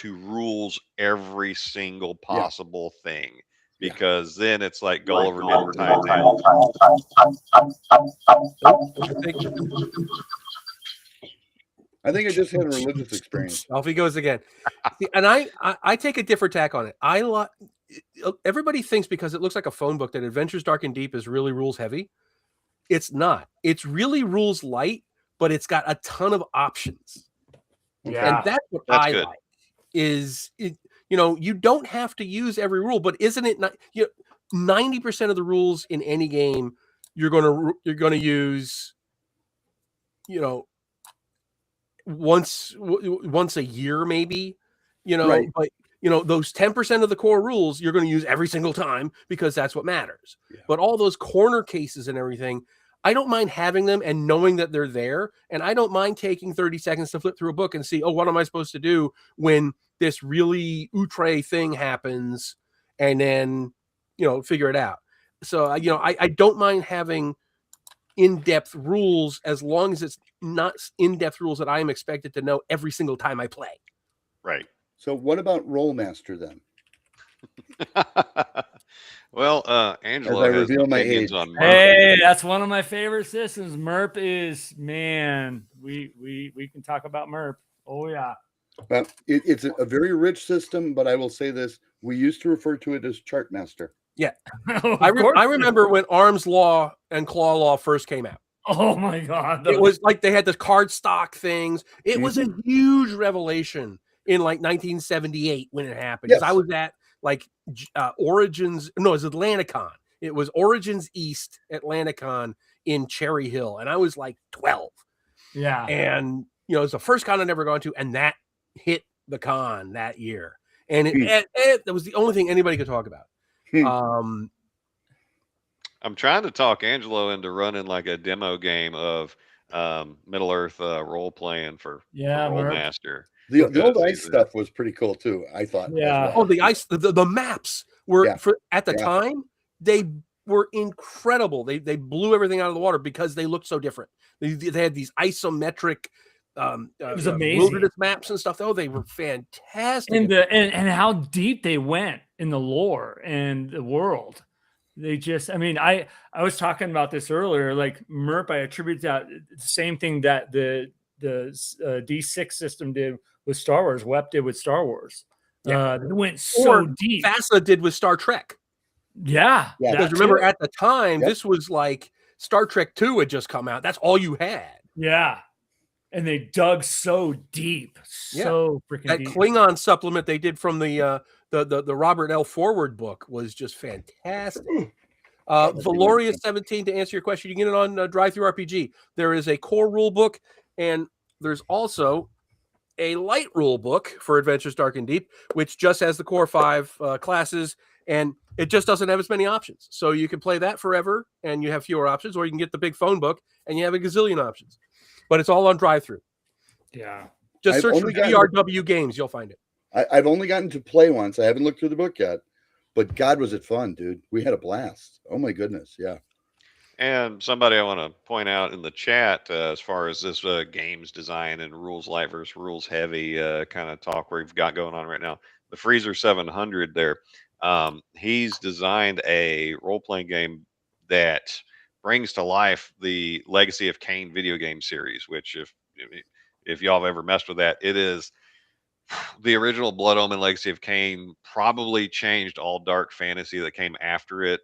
rules every single possible thing, because then it's like Gulliver didn't tie it down. I think I just had a religious experience. Off he goes again. See, and I take a different tack on it. Everybody thinks because it looks like a phone book that Adventures Dark and Deep is really rules heavy. It's not. It's really rules light, but it's got a ton of options. Yeah, and that's what I like. You don't have to use every rule, but isn't it not? 90% of the rules in any game you're gonna use. Once a year, maybe. Right. But those 10% of the core rules you're going to use every single time because that's what matters. Yeah. But all those corner cases and everything, I don't mind having them and knowing that they're there. And I don't mind taking 30 seconds to flip through a book and see, what am I supposed to do when this really outre thing happens, and then, figure it out. So you know, I don't mind having in-depth rules as long as it's not in-depth rules that I am expected to know every single time I play. Right. So what about Rollmaster then? Well, Angelo I has reveal my opinions age. on Merp. Hey, that's one of my favorite systems. Merp is, man, we can talk about Merp. Oh yeah. Well, it's a very rich system, but I will say this: we used to refer to it as Chartmaster. Yeah, Of I course. remember when Arms Law and Claw Law first came out. Oh my God. It was like they had the card stock things. It was a Mm-hmm. huge revelation in like 1978 when it happened. Because Yes. I was at like Origins, no, it was Atlanticon. It was Origins East Atlanticon in Cherry Hill, and I was like 12. Yeah. And you know, it was the first con I'd ever gone to, and that hit the con that year, and it was the only thing anybody could talk about. I'm trying to talk Angelo into running like a demo game of Middle Earth role playing for Rollmaster. The old ice stuff was pretty cool too, I thought. Yeah. As well. Oh, the ice, the maps were at the Yeah. time, they were incredible. They blew everything out of the water because they looked so different. They had these isometric it was amazing wilderness maps and stuff. Oh, they were fantastic. And how deep they went in the lore and the world. They just, I mean, I was talking about this earlier, like Merp, I attribute that the same thing that the D6 system did with Star Wars, WEP did with Star Wars. Yeah. It went so deep. FASA did with Star Trek. Yeah. Because remember at the time, this was like Star Trek II had just come out. That's all you had. Yeah. And they dug so deep, so freaking deep. That Klingon supplement they did from the Robert L. Forward book was just fantastic. Valoria 17, to answer your question, you can get it on Drive Through RPG. There is a core rule book, and there's also a light rule book for Adventures Dark and Deep, which just has the core 5 classes, and it just doesn't have as many options. So you can play that forever, and you have fewer options, or you can get the big phone book, and you have a gazillion options. But it's all on Drive Through. Yeah. Just search for DRW Games. You'll find it. I've only gotten to play once. I haven't looked through the book yet. But God, was it fun, dude. We had a blast. Oh, my goodness. Yeah. And somebody I want to point out in the chat, as far as this games design and rules light versus rules heavy kind of talk we've got going on right now, the Freezer 700 there, he's designed a role-playing game that brings to life the Legacy of Kain video game series, which if y'all have ever messed with that, it is the original Blood Omen Legacy of Kain probably changed all dark fantasy that came after it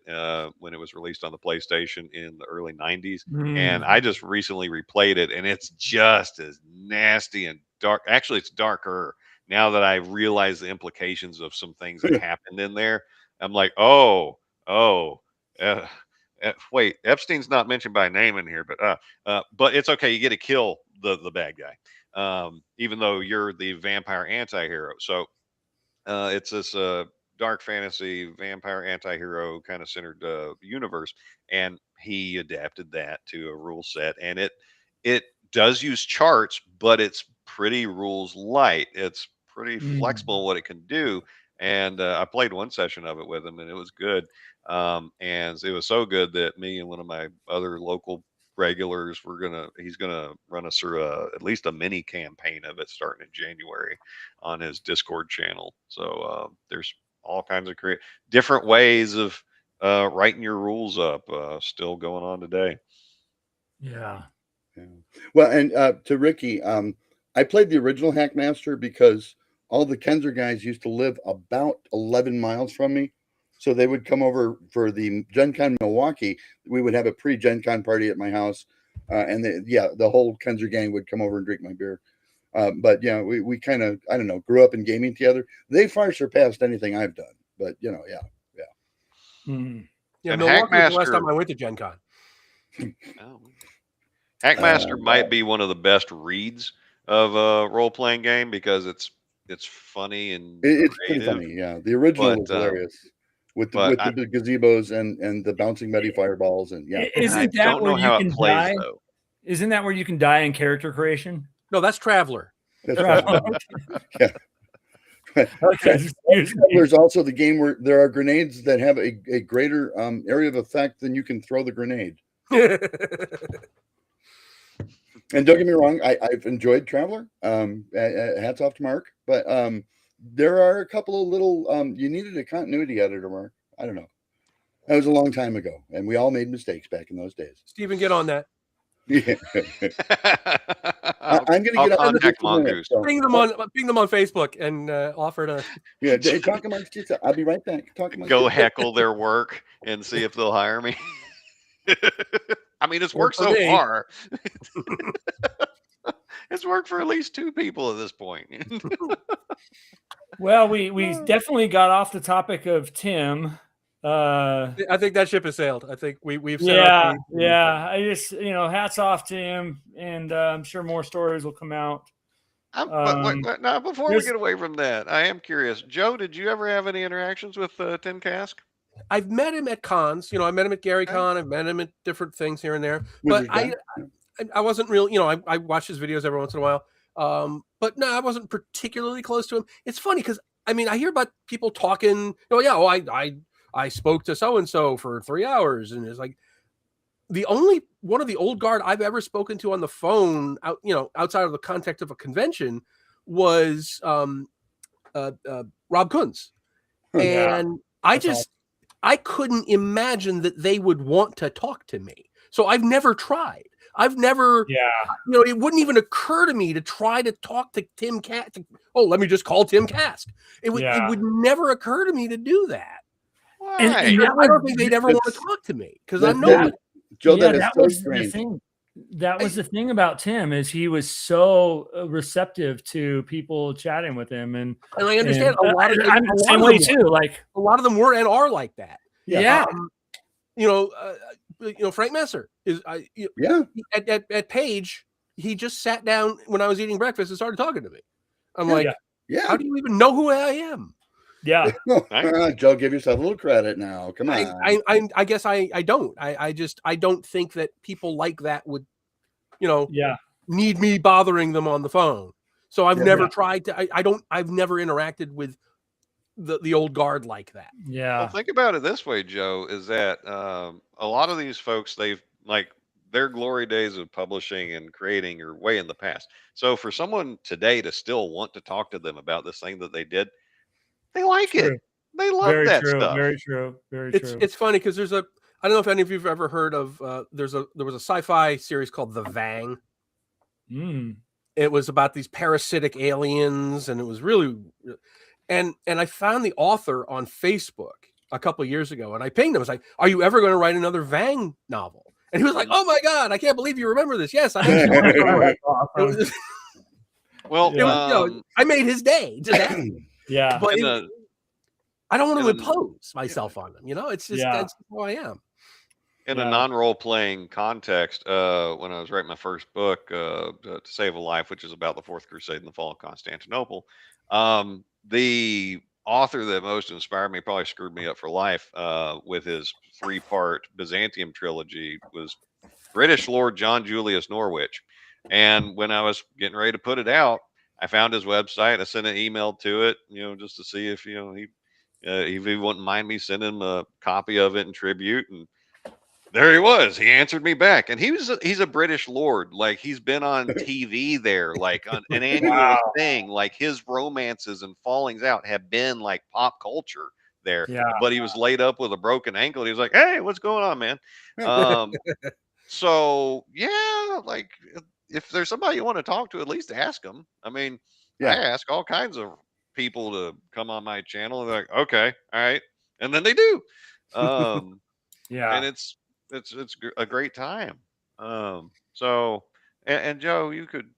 when it was released on the PlayStation in the early 90s. And I just recently replayed it, and it's just as nasty and dark. Actually, it's darker now that I realize the implications of some things that happened in there. I'm like, wait, Epstein's not mentioned by name in here, but it's okay. You get to kill the bad guy, even though you're the vampire anti-hero. So it's this dark fantasy vampire anti-hero kind of centered universe, and he adapted that to a rule set, and it does use charts, but it's pretty rules light. It's pretty flexible in what it can do. And I played one session of it with him, and it was good. And it was so good that me and one of my other local regulars he's gonna run us through at least a mini campaign of it starting in January on his Discord channel. So there's all kinds of different ways of writing your rules up still going on today. Yeah. Well, and to Ricky, I played the original Hackmaster because all the Kenzer guys used to live about 11 miles from me. So they would come over for the Gen Con Milwaukee. We would have a pre-Gen Con party at my house. And the whole Kenzer gang would come over and drink my beer. But, you know, we kind of, I don't know, grew up in gaming together. They far surpassed anything I've done. But, you know, yeah. Yeah, And Milwaukee was the last Hackmaster- time I went to Gen Con. Hackmaster might be one of the best reads of a role-playing game because it's funny and It's pretty creative. funny, yeah. The original was hilarious. With the gazebos and the bouncing Betty fireballs and yeah. Isn't that where you can die? Though. Isn't that where you can die in character creation? No, that's Traveler. That's right. Yeah. Okay. There's also the game where there are grenades that have a greater area of effect than you can throw the grenade. And don't get me wrong, I've enjoyed Traveler. Hats off to Mark, but there are a couple of little you needed a continuity editor, Mark. I don't know. That was a long time ago, and we all made mistakes back in those days. Stephen, get on that. Yeah. I'm going to get I'll on contact the Mongoose. so. Ping them on Facebook and offer to. Yeah, talk amongst yourself. I'll be right back. Talk amongst Go yourself. heckle their work and see if they'll hire me. I mean, it's worked For so me. far. It's worked for at least 2 people at this point. Well, we definitely got off the topic of Tim. I think that ship has sailed. I think we've set Yeah, up yeah. I just hats off to him, and I'm sure more stories will come out. But now, before we get away from that, I am curious. Joe, did you ever have any interactions with Tim Kask? I've met him at cons. I met him at Gary Con. I've met him at different things here and there. But I wasn't real. I watch his videos every once in a while. But no, I wasn't particularly close to him. It's funny because I hear about people talking. I spoke to so and so for 3 hours, and it's like the only one of the old guard I've ever spoken to on the phone, outside of the context of a convention, was Rob Kunz, and I couldn't imagine that they would want to talk to me. So I've never tried. I've never, it wouldn't even occur to me to try to talk to Tim Kask. Let me just call Tim Kask. It would never occur to me to do that. And I don't think they'd ever want to talk to me because I'm not. Joe, that was the thing. That was the thing about Tim is he was so receptive to people chatting with him, and I understand a lot of them. I'm the same way too. Like a lot of them were and are like that. Yeah. Frank Messer is at Page. He just sat down when I was eating breakfast and started talking to me. I'm like, how do you even know who I am? Yeah. Joe, give yourself a little credit now. Come on. I guess I don't. I don't think that people like that would, need me bothering them on the phone. So I've never tried to. I've never interacted with the old guard like that. Yeah. Well, think about it this way, Joe, is that a lot of these folks, they've their glory days of publishing and creating are way in the past. So for someone today to still want to talk to them about this thing that they did, they like it. They love that stuff. Very true. Very true. It's funny because there's I don't know if any of you've ever heard of there was a sci-fi series called The Vang. It was about these parasitic aliens, and it was really and I found the author on Facebook a couple of years ago, and I pinged him. I was like, "Are you ever going to write another Vang novel?" And he was like, "Oh my God, I can't believe you remember this." Yes, I actually. I made his day. Yeah, but I don't want to impose myself on them. It's just that's who I am. In a non-role playing context, when I was writing my first book, To Save a Life, which is about the Fourth Crusade and the fall of Constantinople, the author that most inspired me, probably screwed me up for life, with his 3-part Byzantium trilogy, was British Lord John Julius Norwich. And when I was getting ready to put it out, I found his website. I sent an email to it, just to see if he wouldn't mind me sending him a copy of it in tribute. And there he was. He answered me back, and he's a British lord. Like, he's been on TV there, like on an annual thing. Like, his romances and fallings out have been like pop culture there. Yeah. But he was laid up with a broken ankle. And he was like, "Hey, what's going on, man?" So yeah, like, if there's somebody you want to talk to, at least ask them. I mean, I ask all kinds of people to come on my channel. And they're like, "Okay, all right," and then they do. And it's a great time. So, and Joe, you could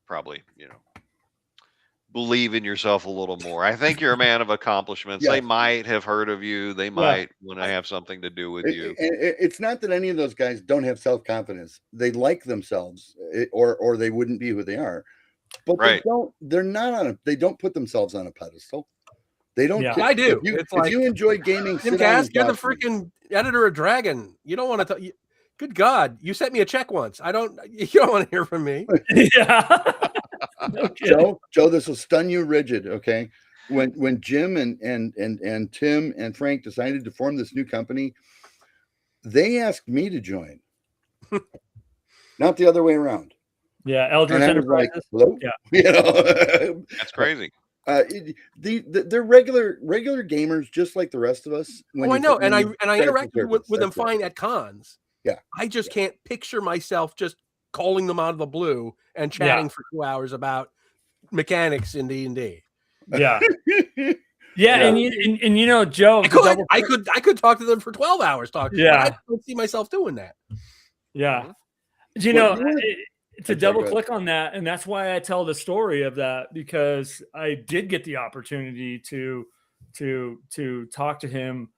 probably, believe in yourself a little more. I think you're a man of accomplishments. They might have heard of you. They might want to have something to do with you. It's not that any of those guys don't have self-confidence. They like themselves, or they wouldn't be who they are. But they don't put themselves on a pedestal. They don't. I do. If you enjoy gaming, Tim Kask, you're the freaking editor of Dragon. You don't want to. Good God, you sent me a check once. You don't want to hear from me. Yeah. Okay. Joe, this will stun you rigid. Okay, when Jim and Tim and Frank decided to form this new company, they asked me to join, not the other way around. Yeah, Eldritch And I was like, Enterprises. hello? Yeah. You know? That's crazy. They're regular gamers, just like the rest of us. I know, and I interact interacted with them fine at cons. Yeah, I just can't picture myself just calling them out of the blue and chatting for 2 hours about mechanics in D&D. Yeah. Yeah, and you know, Joe, I could talk to them for 12 hours. Yeah, I don't see myself doing that. Yeah, you know, to double click on that, and that's why I tell the story of that, because I did get the opportunity to talk to him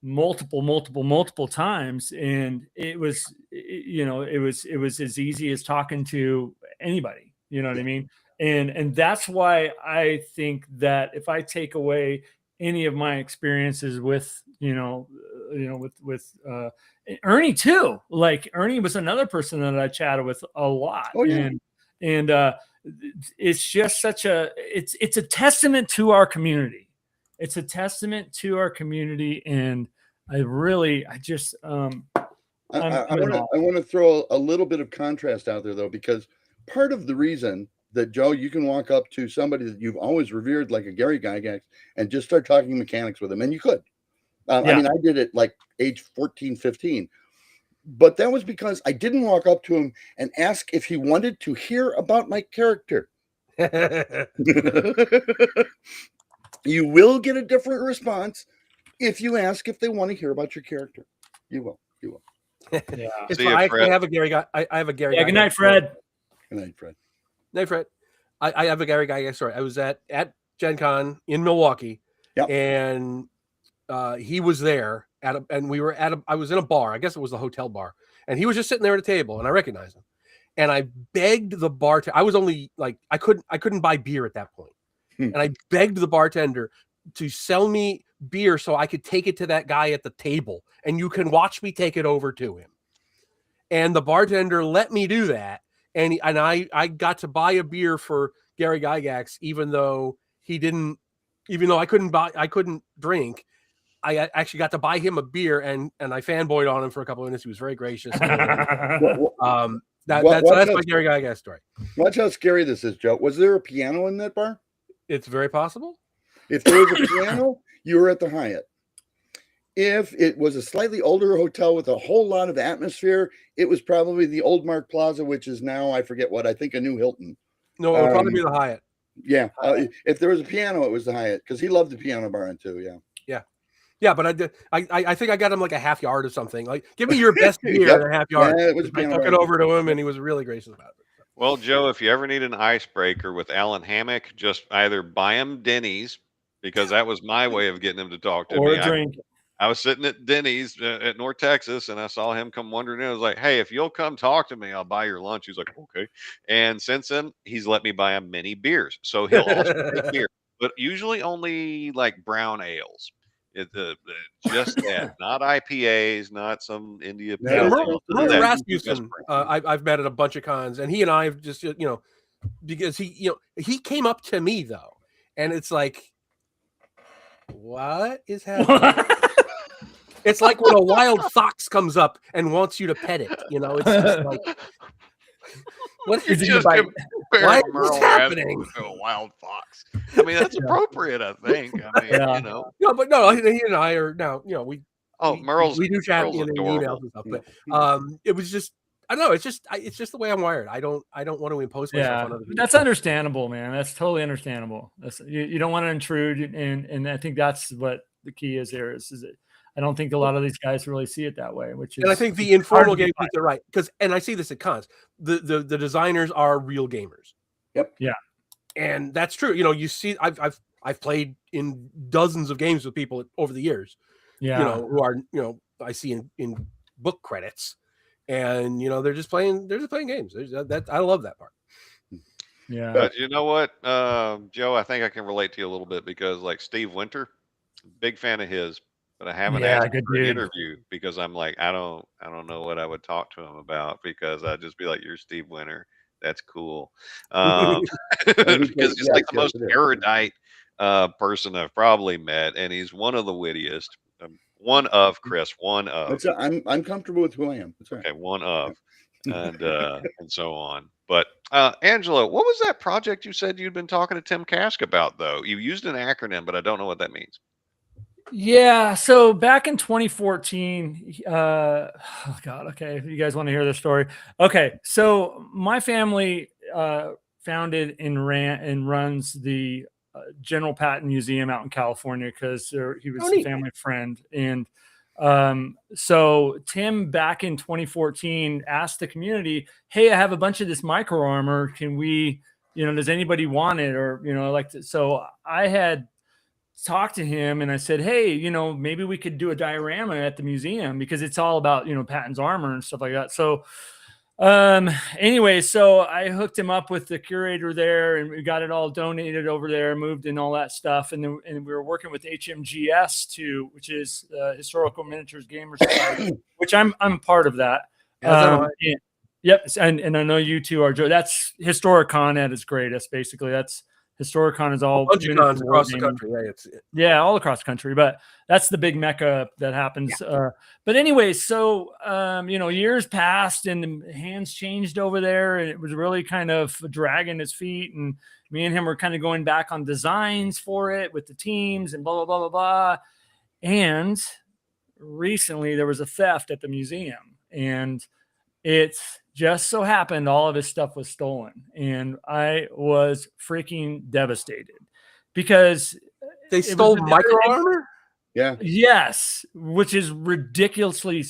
multiple times, and it was as easy as talking to anybody. You know what I mean? And that's why I think that if I take away any of my experiences with Ernie too, like Ernie was another person that I chatted with a lot. And it's just it's a testament to our community. It's a testament to our community. And I just I want to throw a little bit of contrast out there, though, because part of the reason that, Joe, you can walk up to somebody that you've always revered, like a Gary Gygax, and just start talking mechanics with him, and you could. I mean, I did it like age 14, 15. But that was because I didn't walk up to him and ask if he wanted to hear about my character. You will get a different response if you ask if they want to hear about your character. You will. Yeah. I have a Gary guy. I have a Gary. Yeah. Good night, Fred. Good night, Fred. Night, Fred. I have a Gary guy. Sorry, I was at Gen Con in Milwaukee, and he was there I was in a bar. I guess it was the hotel bar, and he was just sitting there at a table, and I recognized him, and I begged the bartender. I was only like I couldn't buy beer at that point, and I begged the bartender to sell me beer so I could take it to that guy at the table, and you can watch me take it over to him. And the bartender let me do that, and I got to buy a beer for Gary Gygax, even though I couldn't drink. I actually got to buy him a beer, and I fanboyed on him for a couple of minutes. He was very gracious. That's my Gary Gygax story. Watch how scary this is, Joe. Was there a piano in that bar? It's very possible. If there was a piano, you were at the Hyatt. If it was a slightly older hotel with a whole lot of atmosphere, it was probably the Old Mark Plaza, which is now, I forget what, I think a new Hilton. No, it'll probably be the Hyatt. Yeah. If there was a piano, it was the Hyatt, because he loved the piano bar too. Yeah. Yeah, but I think I got him like a half yard or something. Like, give me your best beer in a half yard. Yeah, I took it over to him, and he was really gracious about it. Well, Joe, if you ever need an icebreaker with Alan Hammock, just either buy him Denny's, because that was my way of getting him to talk to me. Or a drink. I was sitting at Denny's at North Texas, and I saw him come wandering in. I was like, hey, if you'll come talk to me, I'll buy your lunch. He's like, okay. And since then, he's let me buy him many beers. So he'll also take beer, but usually only like brown ales. Just that, not IPAs, not some India. Merle Rasmussen, I've met at a bunch of cons, and he and I have just, because he came up to me though, and it's like, what is happening? It's like when a wild fox comes up and wants you to pet it. It's just like, what is it about? Why is this happening? A wild fox. I mean, that's appropriate, I think. I mean, No, but no, he and I are now, we do chat in emails and stuff, but it was just, I don't know, it's just the way I'm wired. I don't want to impose myself on other people. That's understandable, man. That's totally understandable. You don't want to intrude, and I think that's what the key is there. Is it? I don't think a lot of these guys really see it that way, which is. And I think the informal game people are right, and I see this at cons. The designers are real gamers. Yep. Yeah. And that's true. You see, I've played in dozens of games with people over the years. Yeah. Who are I see in book credits, and they're just playing games. I love that part. Yeah. But you know what, Joe, I think I can relate to you a little bit, because like Steve Winter, big fan of his. but I haven't Yeah, asked him good for an dude. interview because I'm like, I don't know what I would talk to him about, because I'd just be like, "You're Steve Winter. That's cool." Because he's like the yes, most it is. erudite person I've probably met, and he's one of the wittiest. One of Chris, one of. I'm comfortable with who I am. That's right. Okay, one of, and so on. But Angelo, what was that project you said you'd been talking to Tim Kask about, though? You used an acronym, but I don't know what that means. Yeah, so back in 2014, oh God, okay, if you guys want to hear this story. Okay, so my family founded and runs the General Patton Museum out in California because he was a family friend. And so Tim, back in 2014, asked the community, "Hey, I have a bunch of this micro armor. Can we, does anybody want it?" Or, so I had talked to him and I said, "Hey, maybe we could do a diorama at the museum because it's all about, Patton's armor and stuff like that." So anyway, so I hooked him up with the curator there and we got it all donated over there, moved and all that stuff. And then we were working with HMGS too, which is Historical Miniatures Gamer Society, which I'm part of that. Yep. And I know you two are, Joe. That's Historicon at its greatest, basically. That's Historicon is all cons across the country. Yeah, all across the country, but that's the big mecca that happens. Yeah. But anyway, so years passed and the hands changed over there, and it was really kind of dragging its feet. And me and him were kind of going back on designs for it with the teams and blah blah blah blah blah. And recently there was a theft at the museum, and it just so happened all of his stuff was stolen, and I was freaking devastated because they stole micro armor. Yeah. Yes, which is ridiculously.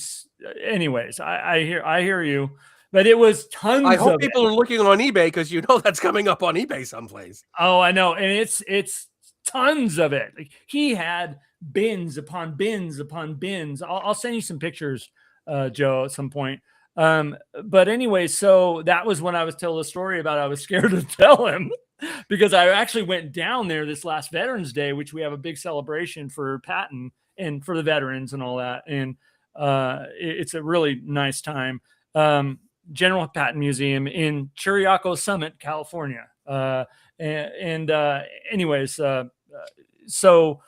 Anyways, I hear you, but it was tons. I hope people are looking on eBay because that's coming up on eBay someplace. Oh, I know, and it's tons of it. Like, he had bins upon bins upon bins. I'll send you some pictures, Joe, at some point. But anyway, so that was when I was telling the story about I was scared to tell him because I actually went down there this last Veterans Day, which we have a big celebration for Patton and for the veterans and all that. And it's a really nice time. General Patton Museum in Chiriaco Summit, California. Anyways, so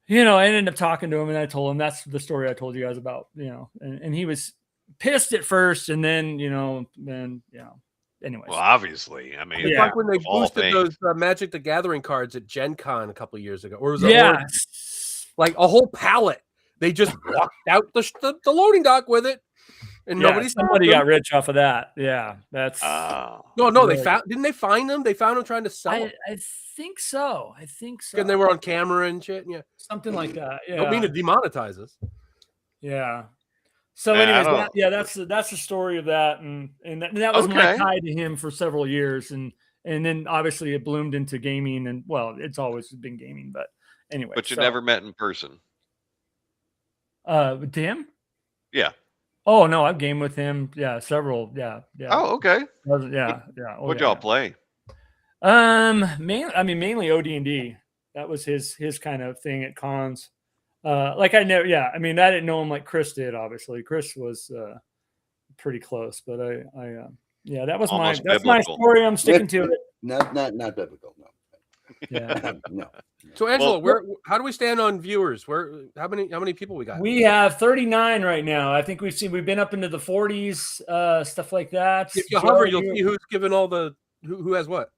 I ended up talking to him and I told him that's the story I told you guys about, and he was pissed at first, and then anyways. Well, obviously, I mean, it's like when they boosted those Magic the Gathering cards at Gen Con a couple of years ago, or was it like a whole pallet? They just walked out the loading dock with it, and somebody got rich off of that. Yeah, that's no. They didn't they find them? They found them trying to sell them. I think so. And they were on camera and shit. Yeah, something like that. Yeah, don't mean to demonetize us. Yeah. So anyways, that's the story of that, and that was my tie to him for several years, and then obviously it bloomed into gaming, and well, it's always been gaming, but anyway. But you never met in person. With him? Yeah. Oh no, I've gamed with him. Yeah, several. Yeah. Oh, okay. Yeah. What'd y'all play? Mainly OD&D. That was his kind of thing at cons. I didn't know him like Chris did. Obviously, Chris was pretty close, but that was that's my story. I'm sticking to it. Not biblical, no. Yeah, no. So Angelo, how do we stand on viewers? How many people we got? We have 39 right now. I think we've been up into the 40s, stuff like that. If you hover, you'll see who's given all the who has what.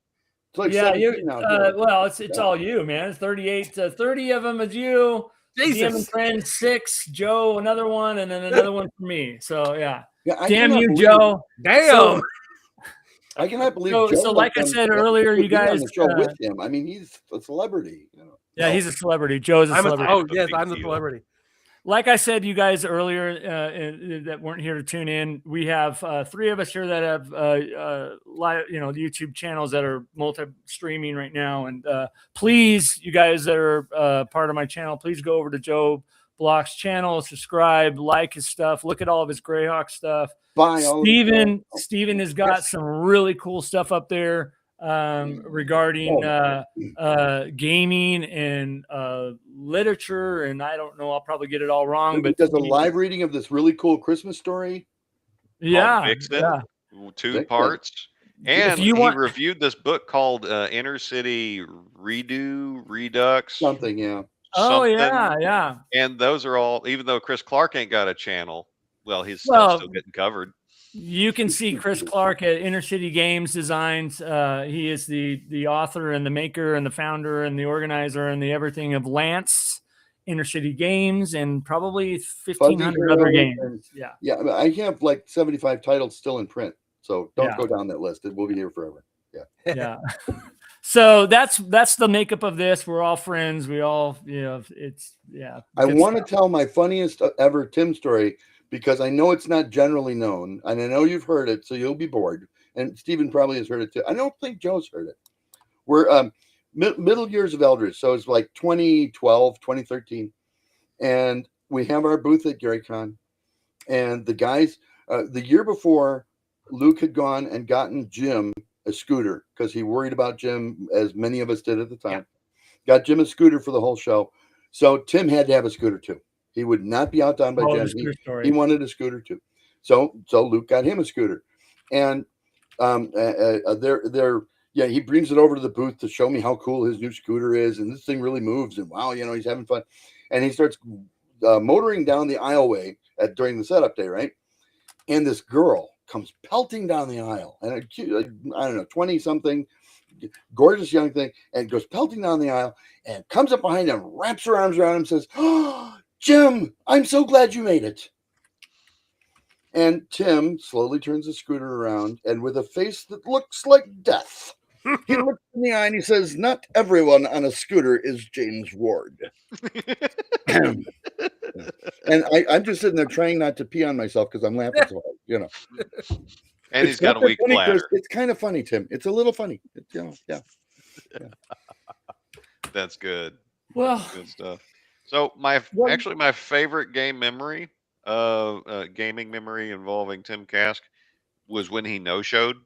Like it's all you, man. 38, 30 of them is you. Jesus. DM and friends 6, Joe another one, and then another one for me. So yeah damn you, Joe. Damn. So, I cannot believe. So like I said earlier, you guys on the show with him. I mean, he's a celebrity. Yeah, he's a celebrity. Joe's a celebrity. I'm the celebrity. Like I said, you guys earlier that weren't here to tune in, we have 3 of us here that have live, YouTube channels that are multi-streaming right now. And please, you guys that are part of my channel, please go over to Joe Block's channel, subscribe, like his stuff, look at all of his Greyhawk stuff. Steven has got some really cool stuff up there. regarding gaming and literature, and I don't know, I'll probably get it all wrong, but does a live reading of this really cool Christmas story. Yeah, Vixen, yeah. 2 Vixen. parts. And you he want- reviewed this book called Inner City Redux. Something, yeah. Oh something. yeah. And those are all, even though Chris Clark ain't got a channel, well, his stuff's still getting covered. You can see Chris Clark at Inner City Games Designs. He is the author and the maker and the founder and the organizer and the everything of Lance, Inner City Games, and probably 1,500 other games. Yeah. I have like 75 titles still in print, so don't go down that list. It will be here forever. Yeah. So that's the makeup of this. We're all friends. We all, it's I want to tell my funniest ever Tim story, because I know it's not generally known, and I know you've heard it, so you'll be bored. And Stephen probably has heard it too. I don't think Joe's heard it. We're middle years of Eldritch, so it's like 2012, 2013, and we have our booth at GaryCon, and the guys, the year before, Luke had gone and gotten Jim a scooter because he worried about Jim, as many of us did at the time. Got Jim a scooter for the whole show, so Tim had to have a scooter too. He would not be outdone by Jim. He wanted a scooter too. So Luke got him a scooter. And he brings it over to the booth to show me how cool his new scooter is. And this thing really moves. And wow, he's having fun. And he starts motoring down the aisleway during the setup day, right? And this girl comes pelting down the aisle. And I don't know, 20-something, gorgeous young thing, and goes pelting down the aisle and comes up behind him, wraps her arms around him, and says, "Oh, Jim, I'm so glad you made it." And Tim slowly turns the scooter around, and with a face that looks like death, he looks in the eye and he says, "Not everyone on a scooter is James Ward." And I'm just sitting there trying not to pee on myself because I'm laughing so hard, And he's got a weak funny, bladder. Chris. It's kind of funny, Tim. It's a little funny. Yeah. That's good. Well, That's good stuff. So my favorite gaming memory involving Tim Kask was when he no-showed.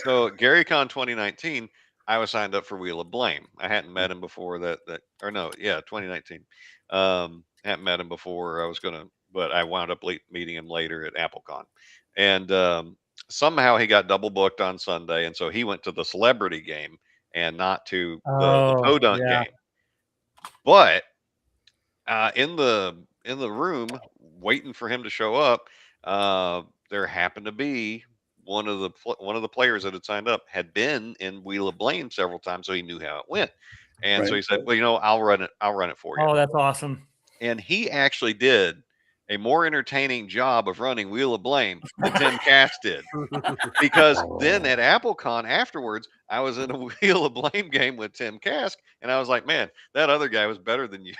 So at GaryCon 2019, I was signed up for Wheel of Blame. I hadn't met him before 2019. Hadn't met him before. But I wound up meeting him later at AppleCon. And somehow he got double booked on Sunday, and so he went to the celebrity game and not to the podunk game. But in the room waiting for him to show up, there happened to be one of the players that had signed up had been in Wheel of Blame several times, so he knew how it went. And so he said, "Well, I'll run it for you." Oh, that's awesome. And he actually did a more entertaining job of running Wheel of Blame than Tim Kask did. Because then at AppleCon afterwards, I was in a Wheel of Blame game with Tim Kask, and I was like, "Man, that other guy was better than you."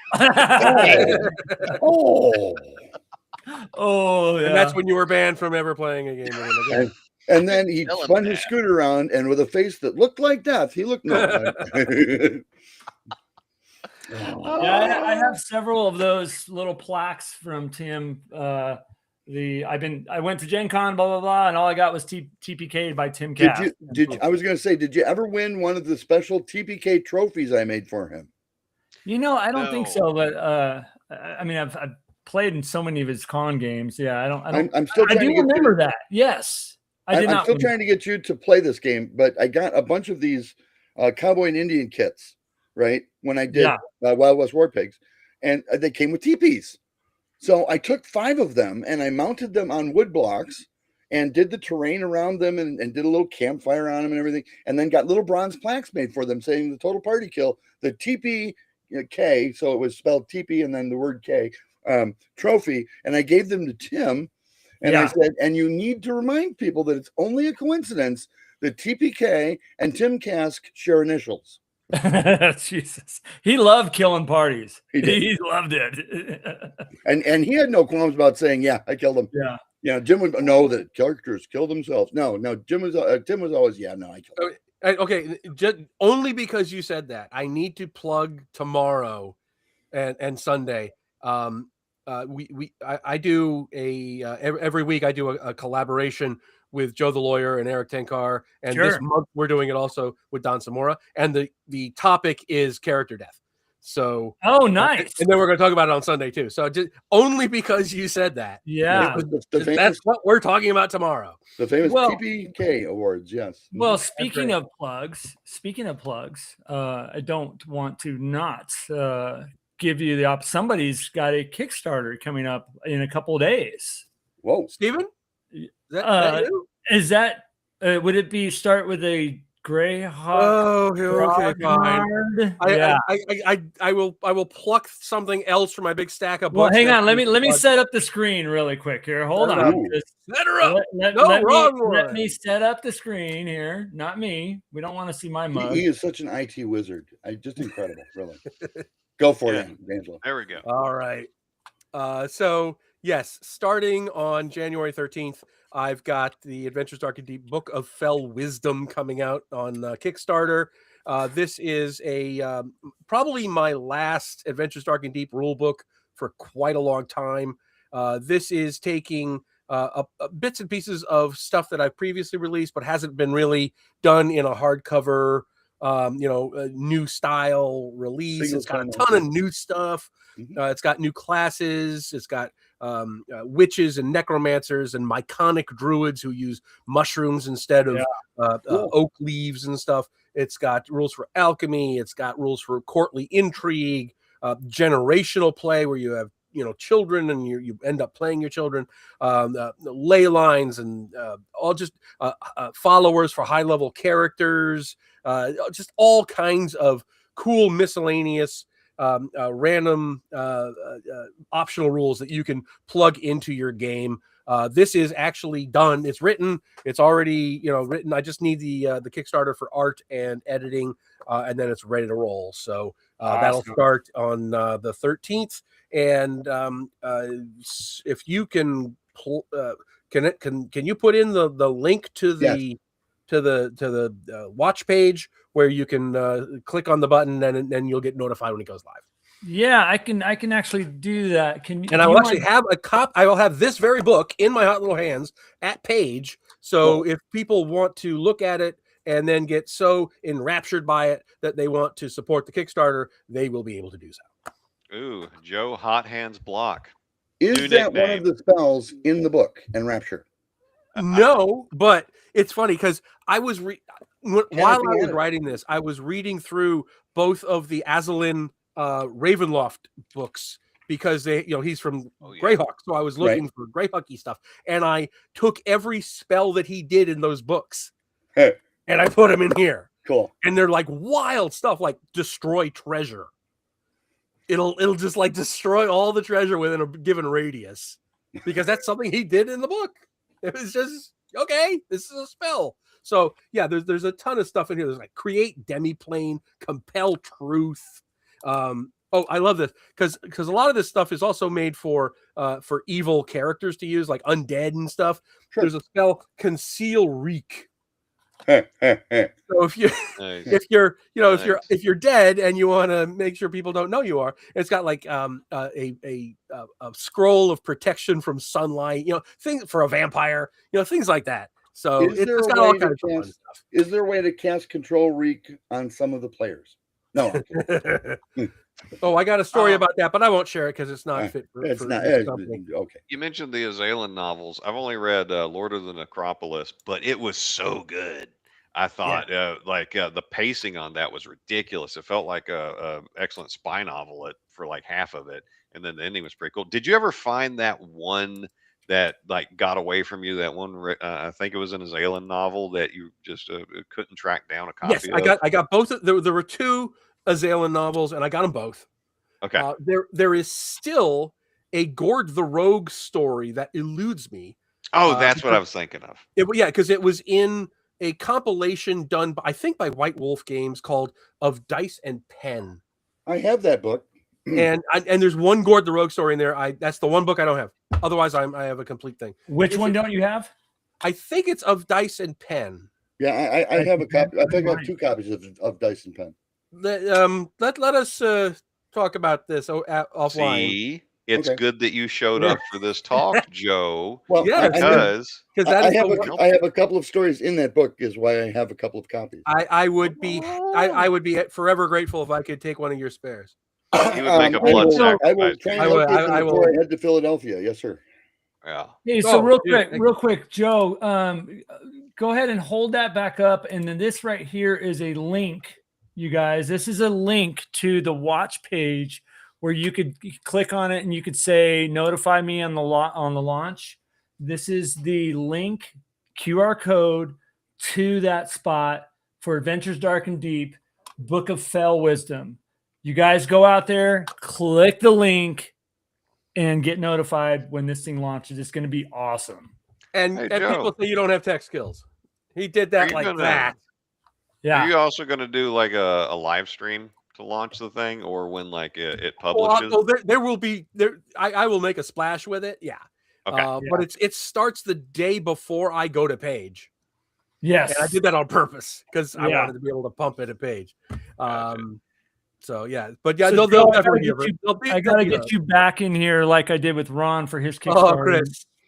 Oh, yeah. And that's when you were banned from ever playing a game again. And then he spun his scooter around, and with a face that looked like death, he looked no. Yeah, I have several of those little plaques from Tim. I went to Gen Con, blah blah blah, and all I got was TPK'd by Tim Kask. I was going to say, did you ever win one of the special TPK trophies I made for him? I don't think so, but I mean, I've played in so many of his con games. Yeah, I'm still trying to remember that. Yes, I'm still trying to get you to play this game, but I got a bunch of these cowboy and Indian kits, right? When I did Wild West War Pigs, and they came with teepees. So I took 5 of them and I mounted them on wood blocks and did the terrain around them and did a little campfire on them and everything. And then got little bronze plaques made for them saying the total party kill, the TPK. So it was spelled TP and then the word K trophy. And I gave them to Tim. And I said, and you need to remind people that it's only a coincidence that TPK and Tim Kask share initials. Jesus, he loved killing parties. He loved it. and he had no qualms about saying, "Yeah, I killed him." Jim would know that characters kill themselves. No, Tim was always, "Yeah, no, I killed him." Okay, just only because you said that, I need to plug tomorrow and Sunday. I do every week I do a collaboration with Joe the Lawyer and Eric Tenkar, and Sure. this month we're doing it also with Don Zamora, and the topic is character death. So Oh, nice. and then we're going to talk about it on Sunday too. So just only because you said that, Yeah. that's what we're talking about tomorrow. The famous Well- PPK awards, yes. Well, That's speaking right. of plugs, I don't want to not give you the somebody's got a Kickstarter coming up in a couple of days. Whoa. Steven? Is that you? Is that would it be start with a Greyhawk? Oh, okay, fine. Yeah. I will pluck something else from my big stack of Well, books. hang on. Let me set up the screen really quick here. Hold Set it on. up. Just Set her up. let Let me set up the screen here. Not me. We don't want to see my mug. He is such an IT wizard. Just incredible, really. Go for it, Angelo. There we go. All right. So yes, starting on January 13th, I've got the Adventures Dark and Deep Book of Fell Wisdom coming out on Kickstarter. This is a probably my last Adventures Dark and Deep rule book for quite a long time. This is taking bits and pieces of stuff that I've previously released, but hasn't been really done in a hardcover, new style release. It's got a ton of new stuff. It's got new classes. It's got witches and necromancers and myconic druids who use mushrooms instead of oak leaves and stuff. It's got rules for alchemy. It's got rules for courtly intrigue, generational play where you have children and you end up playing your children, ley lines and all just followers for high level characters, just all kinds of cool miscellaneous random optional rules that you can plug into your game. This is actually done. It's written. It's already written. I just need the Kickstarter for art and editing, and then it's ready to roll. So that'll start on the 13th. And if you can you put in the link to the to the watch page where you can click on the button and then you'll get notified when it goes live. Yeah, I can actually do that. And I will actually have a I will have this very book in my hot little hands at page. So if people want to look at it and then get so enraptured by it that they want to support the Kickstarter, they will be able to do so. Ooh, Joe Hot Hands Block. Is New that one nickname. of the spells in the book, Enrapture? No, but it's funny because I was while I was writing this, I was reading through both of the Azalin Ravenloft books because he's from Greyhawk, so I was looking for Greyhawky stuff, and I took every spell that he did in those books, and I put them in here. Cool. And they're like wild stuff, like destroy treasure. It'll just like destroy all the treasure within a given radius, because that's something he did in the book. It was just okay. This is a spell. So yeah, there's a ton of stuff in here. There's like create demiplane, compel truth. I love this because a lot of this stuff is also made for evil characters to use, like undead and stuff. Sure. There's a spell conceal reek. So if you're dead and you want to make sure people don't know you are, it's got like a scroll of protection from sunlight, things for a vampire, things like that. So it's got all kinds of fun stuff. Is there a way to cast control reek on some of the players? No. I got a story about that, but I won't share it because it's not fit for okay. You mentioned the Azalin novels. I've only read Lord of the Necropolis, but it was so good. I thought the pacing on that was ridiculous. It felt like a excellent spy novel for like half of it, and then the ending was pretty cool. Did you ever find that one that like got away from you? That one, I think it was an Azalin novel that you just couldn't track down a copy. Yes, I got both. There were two Azalin novels, and I got them both. Okay. There is still a Gord the Rogue story that eludes me. Oh, that's what I was thinking of. Because it was in a compilation done, I think, by White Wolf Games called Of Dice and Pen. I have that book. And there's one Gord the Rogue story in there. That's the one book I don't have. Otherwise, I have a complete thing. Which one don't you have? I think it's Of Dice and Pen. Yeah, I have a copy. I think I have 2 copies of Dice and Pen. Let us talk about this offline. See? It's Okay. good that you showed Yeah. up for this talk, Joe. Well, Yeah, I know- Because that I is have the I have a couple of stories in that book. Is why I have a couple of copies. I would be forever grateful if I could take one of your spares. he would make a I blood will sacrifice. try and I will- locate them I before will- I head to Philadelphia. Yes, sir. Yeah. Hey, so Oh, real quick, Joe, go ahead and hold that back up. And then this right here is a link, you guys. This is a link to the watch page where you could click on it and you could say, notify me on the launch. This is the link QR code to that spot for Adventures Dark and Deep, Book of Fell Wisdom. You guys go out there, click the link, and get notified when this thing launches. It's going to be awesome. And, Hey, and Joe. people say you don't have tech skills. He did that like that. Yeah. Are you also going to do like a live stream to launch the thing, or when like it Well, publishes? there will be there. I will make a splash with it. Yeah. Okay. But it starts the day before I go to page. Yes. And I did that on purpose because I Yeah. wanted to be able to pump it a page. Gotcha. So yeah, but yeah, So, they'll Joe, definitely I gotta get you back in here like I did with Ron for his Oh, Kickstarter.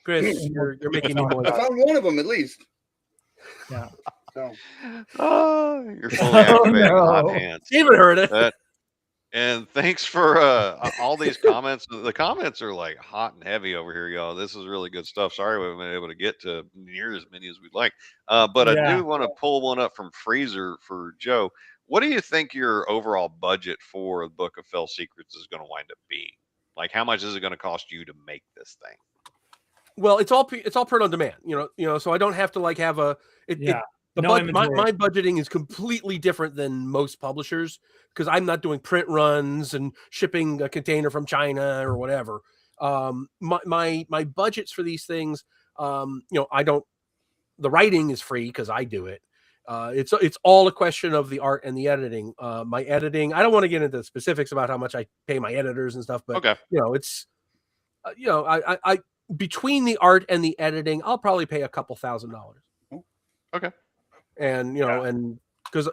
Chris, you're making me I moist. found one of them at least. Yeah. So Oh, you're fully activating hot no. hands. Steven heard it. And thanks for all these comments. The comments are like hot and heavy over here, y'all. This is really good stuff. Sorry we haven't been able to get to near as many as we'd like. But I Yeah. do want to pull one up from Freezer for Joe. What do you think your overall budget for the Book of Fell Secrets is going to wind up being? Like, how much is it going to cost you to make this thing? Well, it's all print on demand, you know, so I don't have to like have a Yeah. my inventory. budgeting is completely different than most publishers because I'm not doing print runs and shipping a container from China or whatever. My budgets for these things, the writing is free because I do it. It's all a question of the art and the editing. My editing, I don't want to get into the specifics about how much I pay my editors and stuff, but Okay. it's I between the art and the editing, I'll probably pay a couple $1,000. Okay. And and because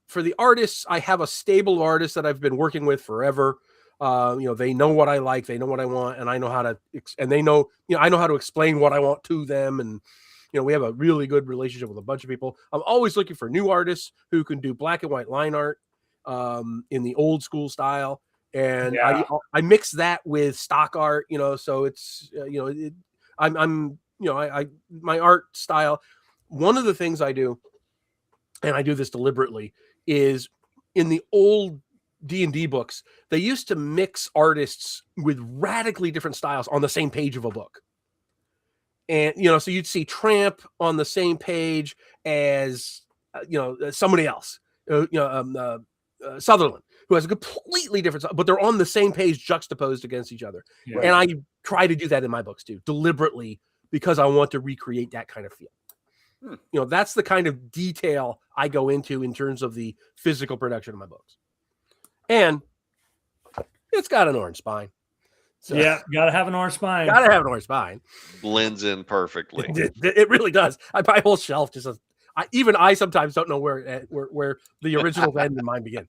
for the artists, I have a stable artist that I've been working with forever. They know what I like, they know what I want, and I know how to, and they know, I know how to explain what I want to them, and we have a really good relationship with a bunch of people. I'm always looking for new artists who can do black and white line art in the old school style, and I mix that with stock art, so it's my art style. One of the things I do, and I do this deliberately, is in the old D&D books, they used to mix artists with radically different styles on the same page of a book. And, so you'd see Tramp on the same page as, somebody else, Sutherland, who has a completely different style, but they're on the same page juxtaposed against each other. Yeah. And I try to do that in my books too, deliberately, because I want to recreate that kind of feel. That's the kind of detail I go into in terms of the physical production of my books. And it's got an orange spine. So, yeah, gotta have an orange spine. Gotta have an orange spine. Blends in perfectly. It really does. My whole shelf just says, I sometimes don't know where the original end and mine begin.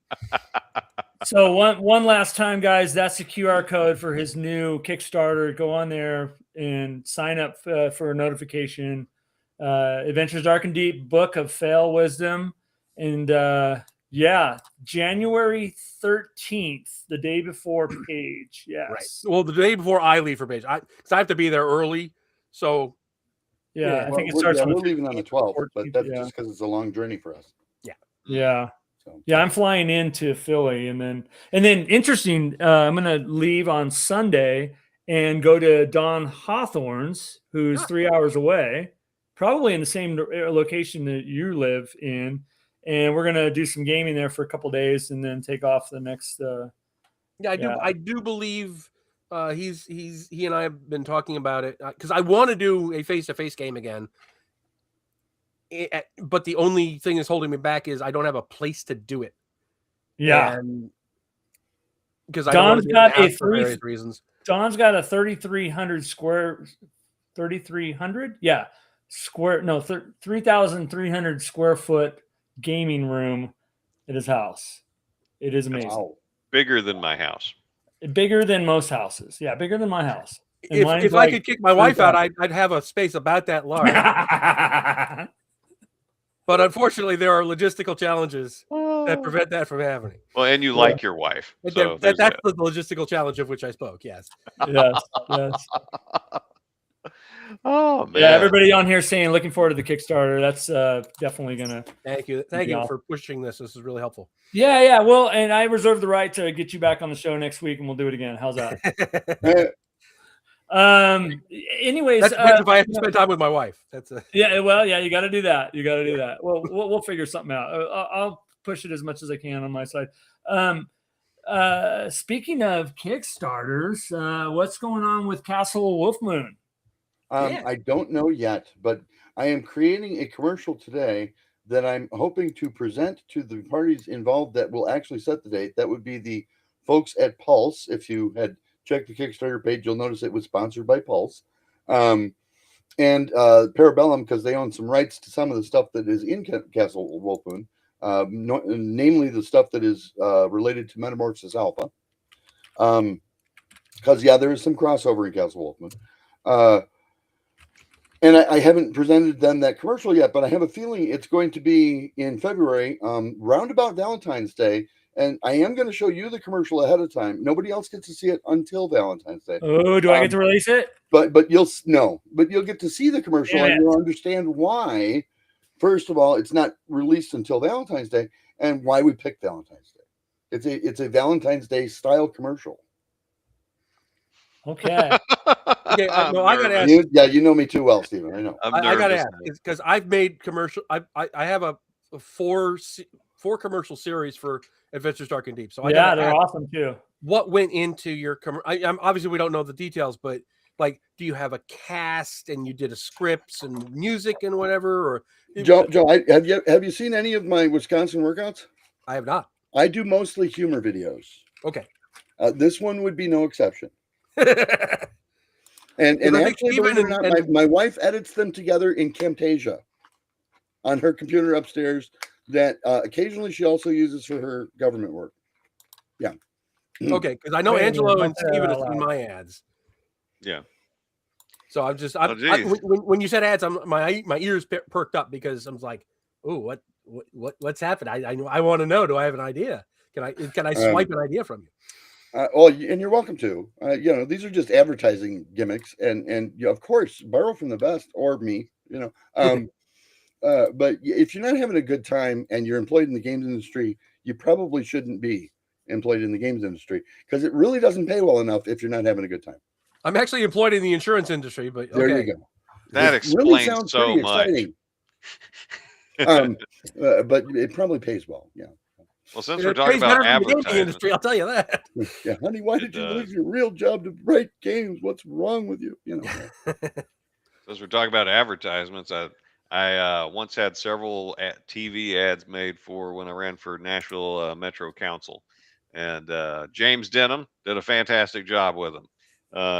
So one last time, guys, that's the QR code for his new Kickstarter. Go on there and sign up for a notification. Adventures Dark and Deep, Book of Fell Wisdom, and January 13th, the day before Page. Yes, right. Well, the day before I leave for Page, because I have to be there early. So yeah, I think it starts on we're leaving on the 12th, but 14th, that's yeah. just because it's a long journey for us. Yeah. So. Yeah, I'm flying into Philly, and then interesting. I'm gonna leave on Sunday and go to Don Hawthorne's, who's 3 hours away, probably in the same location that you live in, and we're gonna do some gaming there for a couple days, and then take off the next. I do believe he and I have been talking about it because I want to do a face-to-face game again. But the only thing that's holding me back is I don't have a place to do it. Yeah, because Don's got a various reasons. Don's got a 3,300 square, 3,300, square, no, 3,300 square foot gaming room at his house. It is amazing. Wow. Bigger than my house. Bigger than most houses. Yeah, bigger than my house. And If mine's I could kick my wife out, 3,000. I'd have a space about that large. But unfortunately, there are logistical challenges that prevent that from happening. Well, and you like your wife. So That's there's the logistical challenge of which I spoke. Yes. Yes, yes. Oh man. Yeah, everybody on here saying looking forward to the Kickstarter. That's definitely gonna. Thank you for pushing this. This is really helpful. Yeah. Well, and I reserve the right to get you back on the show next week, and we'll do it again. How's that? Anyways, That's if I have to spend time with my wife. That's yeah. Well, yeah, you got to do that. You got to do that. Well, we'll figure something out. I'll push it as much as I can on my side. Speaking of Kickstarters, what's going on with Castle Wolfmoon? I don't know yet, but I am creating a commercial today that I'm hoping to present to the parties involved that will actually set the date. That would be the folks at Pulse. If you had checked the Kickstarter page, you'll notice it was sponsored by Pulse. And Parabellum, because they own some rights to some of the stuff that is in Castle Wolfmoon, namely the stuff that is related to Metamorphosis Alpha. Because, there is some crossover in Castle Wolfmoon. And I haven't presented them that commercial yet, but I have a feeling it's going to be in February, round about Valentine's Day. And I am going to show you the commercial ahead of time. Nobody else gets to see it until Valentine's Day. Oh, do I get to release it? But you'll get to see the commercial and you'll understand why. First of all, it's not released until Valentine's Day, and why we picked Valentine's Day. It's a Valentine's Day style commercial. Okay. Okay, I gotta ask. You know me too well, Stephen. I know. I gotta ask because I've made commercial. I have a four commercial series for Adventures Dark and Deep. So they're awesome too. What went into your commercial? I'm obviously we don't know the details, but like, do you have a cast and you did a scripts and music and whatever? Or Joe, have you seen any of my Wisconsin workouts? I have not. I do mostly humor videos. Okay. This one would be no exception. And actually, believe it or not, my wife edits them together in Camtasia on her computer upstairs that occasionally she also uses for her government work. Yeah. Okay, because I know Angelo and Steven have seen my ads. Yeah. So I'm just when you said ads, my ears perked up because I was like, "Oh, what's happened? I want to know. Do I have an idea? Can I swipe an idea from you?" And you're welcome to. These are just advertising gimmicks, and of course, borrow from the best or me. But if you're not having a good time and you're employed in the games industry, you probably shouldn't be employed in the games industry because it really doesn't pay well enough if you're not having a good time. I'm actually employed in the insurance industry, but okay. There you go. That explains so much. But it probably pays well. Yeah. Well, since we're talking about advertising, industry, I'll tell you that. Yeah, honey, why did you leave your real job to write games? What's wrong with you? Since we're talking about advertisements, I once had several TV ads made for when I ran for Nashville Metro Council, and James Denham did a fantastic job with them.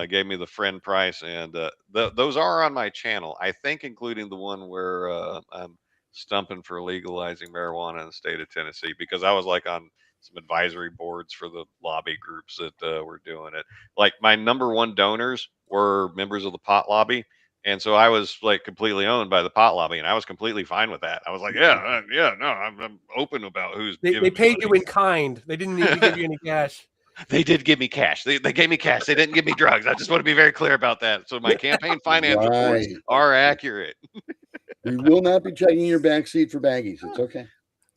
Gave me the friend price, and those are on my channel, I think, including the one where I'm stumping for legalizing marijuana in the state of Tennessee, because I was like on some advisory boards for the lobby groups that were doing it. Like, my number one donors were members of the pot lobby, and so I was like completely owned by the pot lobby, and I was completely fine with that. I was like, I'm open about who's they paid you in kind. They didn't need to give you any cash. They did give me cash. They gave me cash. They didn't give me drugs. I just want to be very clear about that. So my campaign finance reports are accurate. We will not be checking your backseat for baggies. It's okay.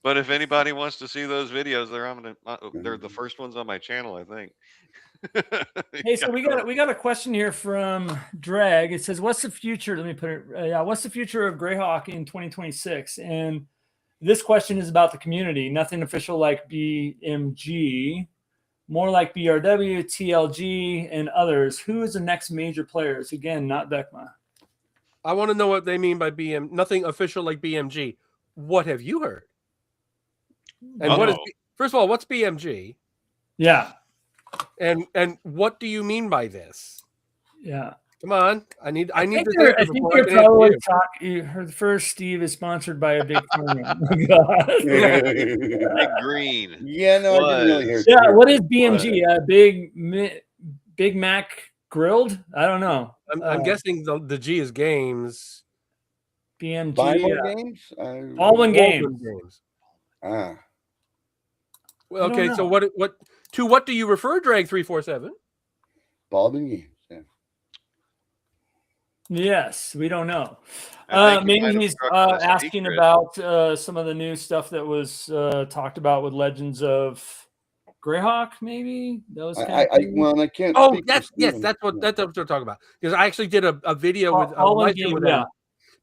But if anybody wants to see those videos, they're the first ones on my channel, I think. Hey, so we got a question here from Drag. It says, "What's the future?" Let me put it. What's the future of Greyhawk in 2026? And this question is about the community. Nothing official like BMG. More like BRW, TLG, and others. Who is the next major players? Again, not Vecma. I want to know what they mean by nothing official like BMG. What have you heard? And what is, first of all, what's BMG? Yeah. And what do you mean by this? Yeah. Come on, I need I this think answer before I can answer probably you. you heard first. Steve is sponsored by a big firm. Oh, God. Big Green. Yeah, no, I didn't really hear. Yeah, what is BMG? Big Mac grilled? I don't know. I'm guessing the G is games. BMG. Buy more games. Baldwin Games. Ah, Well, I don't okay, know. so what do you refer, Drag 347? Baldwin Games. Yeah. Yes, we don't know. I think you Maybe might have he's struck on a asking secret. about some of the new stuff that was talked about with Legends of Greyhawk. Maybe those. I can't. Oh, speak for yes, Steven. that's what we're talking about. Because I actually did a video with Baldwin live stream Game, with yeah. them.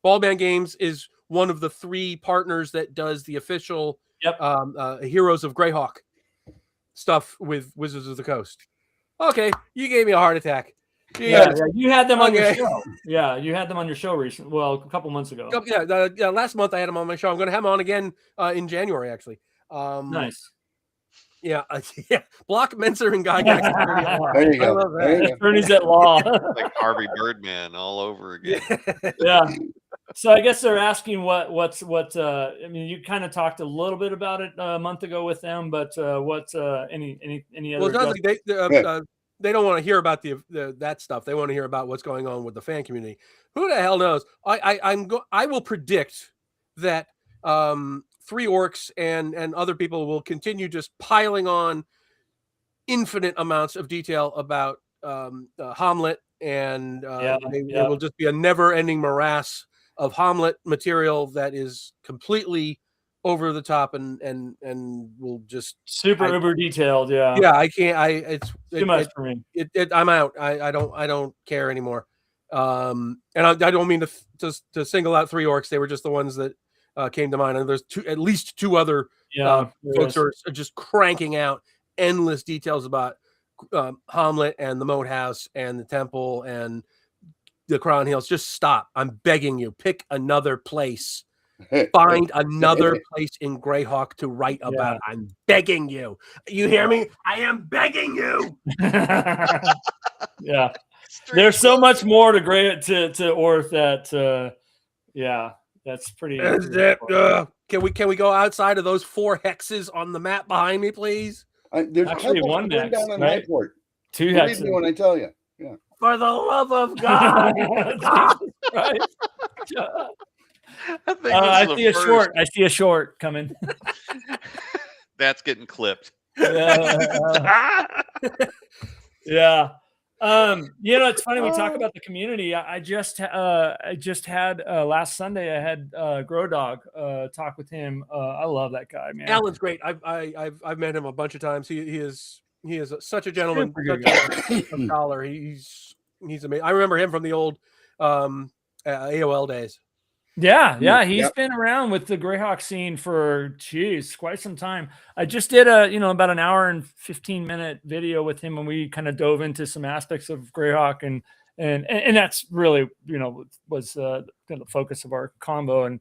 Baldman Games is one of the 3 partners that does the official Heroes of Greyhawk stuff with Wizards of the Coast. Okay, you gave me a heart attack. Yeah, you had them on your Okay. show. Yeah, you had them on your show recently. Well, a couple months ago. Yeah, last month I had them on my show. I'm going to have them on again in January, actually. Nice. Yeah, yeah. Block Menser and Gygax. There you I go. love that. There you go. Attorneys at law. Like Harvey Birdman all over again. Yeah. So I guess they're asking what's I mean, you kind of talked a little bit about it a month ago with them, but what's any other? Well, it sounds like they don't want to hear about that stuff. They want to hear about what's going on with the fan community. Who the hell knows? I will predict that 3 orcs and other people will continue just piling on infinite amounts of detail about Hommlet, and it will just be a never-ending morass of Hommlet material that is completely over the top and will just super uber detailed. Yeah, I can't. It's too much for me. I'm out. I don't care anymore. And I don't mean to single out 3 orcs. They were just the ones that came to mind. And there's at least 2 other folks who are just cranking out endless details about Hommlet and the Moat House and the temple and the Crown Hills. Just stop. I'm begging you. Pick another place. Find another place in Greyhawk to write about. I'm begging you. You hear me? I am begging you. Yeah. There's so much more to Orth that that's pretty. Can we go outside of those 4 hexes on the map behind me, please? There's actually 1 hex, down on right? Highport. 2 Believe hexes. me when I tell you. Yeah. For the love of God. Right? I see a short. I see a short coming. That's getting clipped. Yeah. It's funny we talk about the community. I just had last Sunday. I had Grodog talk with him. I love that guy, man. Alan's great. I've met him a bunch of times. He is such a gentleman, such a scholar. He's amazing. I remember him from the old AOL days. Yeah. He's been around with the Greyhawk scene for quite some time. I just did about an hour and 15-minute video with him, and we kind of dove into some aspects of Greyhawk, and that's really was kind of the focus of our combo. And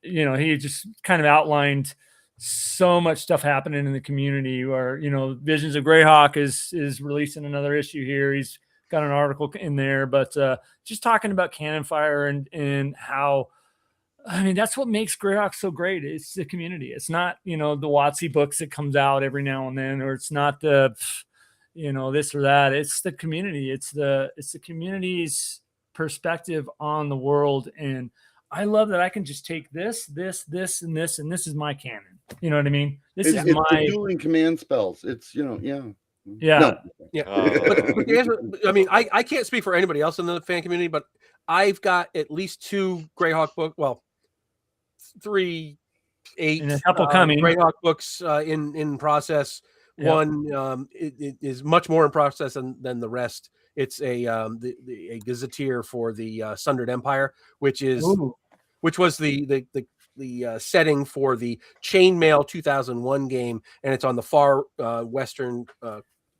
he just kind of outlined so much stuff happening in the community. Where Visions of Greyhawk is releasing another issue here. He's got an article in there, but just talking about Cannon Fire and how, I mean, that's what makes Greyhawk so great. It's the community. It's not, the WotC books that comes out every now and then, or it's not the, this or that. It's the community. It's the community's perspective on the world. And I love that I can just take this, and this, and this is my canon. You know what I mean? It's the dueling command spells. It's, Yeah. I mean, I can't speak for anybody else in the fan community, but I've got at least 2 Greyhawk books. Well, 3, 8, and a couple coming Greyhawk books in process. Yep. One it is much more in process than the rest. It's a gazetteer for the Sundered Empire, which was the setting for the Chainmail 2001 game, and it's on the far western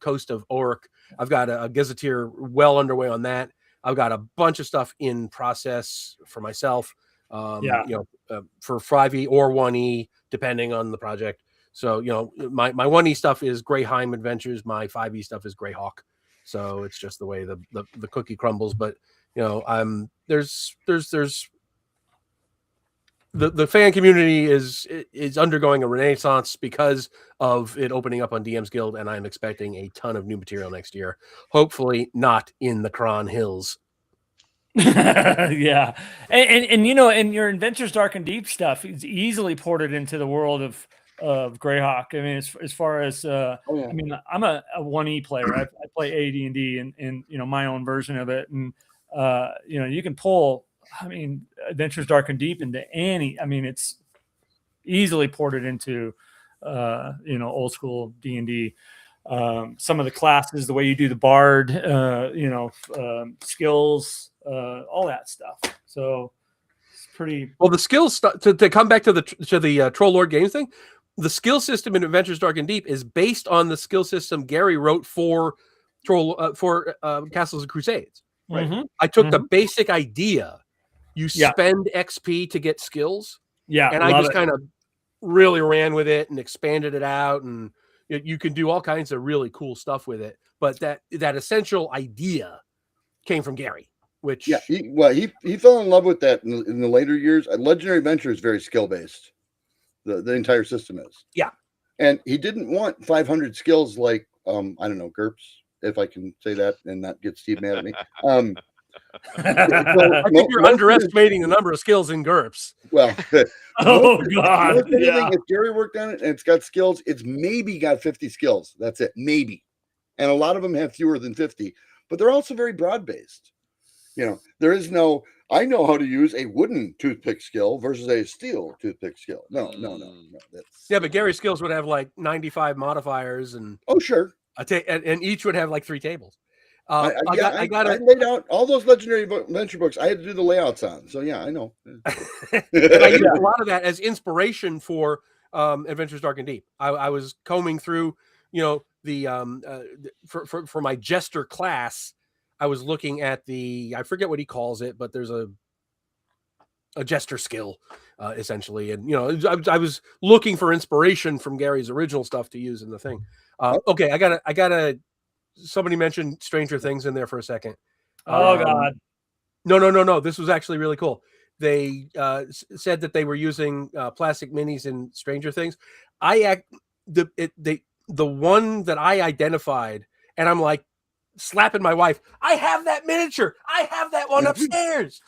coast of Orc. I've got a gazetteer well underway on that. I've got a bunch of stuff in process for myself, for 5e or 1e, depending on the project. So, my 1e stuff is Greyheim Adventures. My 5e stuff is Greyhawk. So it's just the way the cookie crumbles. But you know, there's the fan community is undergoing a renaissance because of it opening up on DM's Guild, and I'm expecting a ton of new material next year. Hopefully not in the Cron Hills. Yeah, and you know, and your Adventures Dark and Deep stuff is easily ported into the world of Greyhawk. I mean, as far as I mean, I'm a 1E player. I play AD&D and you know, my own version of it, and you know, you can pull, I mean, Adventures Dark and Deep into any. I mean, it's easily ported into you know, old school D&D. Some of the classes, the way you do the bard, you know, skills, all that stuff. So it's pretty well. The skills to come back to the Troll Lord Games thing. The skill system in Adventures Dark and Deep is based on the skill system Gary wrote for Castles and Crusades. Right. Mm-hmm. I took the basic idea. You spend XP to get skills. Yeah, and I just kind of really ran with it and expanded it out, and you can do all kinds of really cool stuff with it. But that essential idea came from Gary, which he fell in love with that in the later years. Legendary Adventure is very skill based. The entire system is. Yeah, and he didn't want 500 skills like I don't know, GURPS, if I can say that and not get Steve mad at me. I think you're underestimating the number of skills in GURPS. Well, oh god, if Gary worked on it and it's got skills, it's maybe got 50 skills. That's it, maybe. And a lot of them have fewer than 50, but they're also very broad based. You know, there is no, I know how to use a wooden toothpick skill versus a steel toothpick skill. No. That's, but Gary's skills would have like 95 modifiers, and oh sure, and each would have like 3 tables. I laid out all those Legendary Adventure books. I had to do the layouts on, so yeah, I know. I used a lot of that as inspiration for Adventures Dark and Deep. I was combing through, you know, the for my jester class. I was looking at I forget what he calls it, but there's a jester skill essentially, and you know, I was looking for inspiration from Gary's original stuff to use in the thing. Okay, I gotta. Somebody mentioned Stranger Things in there for a second. Oh God! No. This was actually really cool. They said that they were using plastic minis in Stranger Things. The one that I identified, and I'm like slapping my wife. I have that miniature. I have that one upstairs.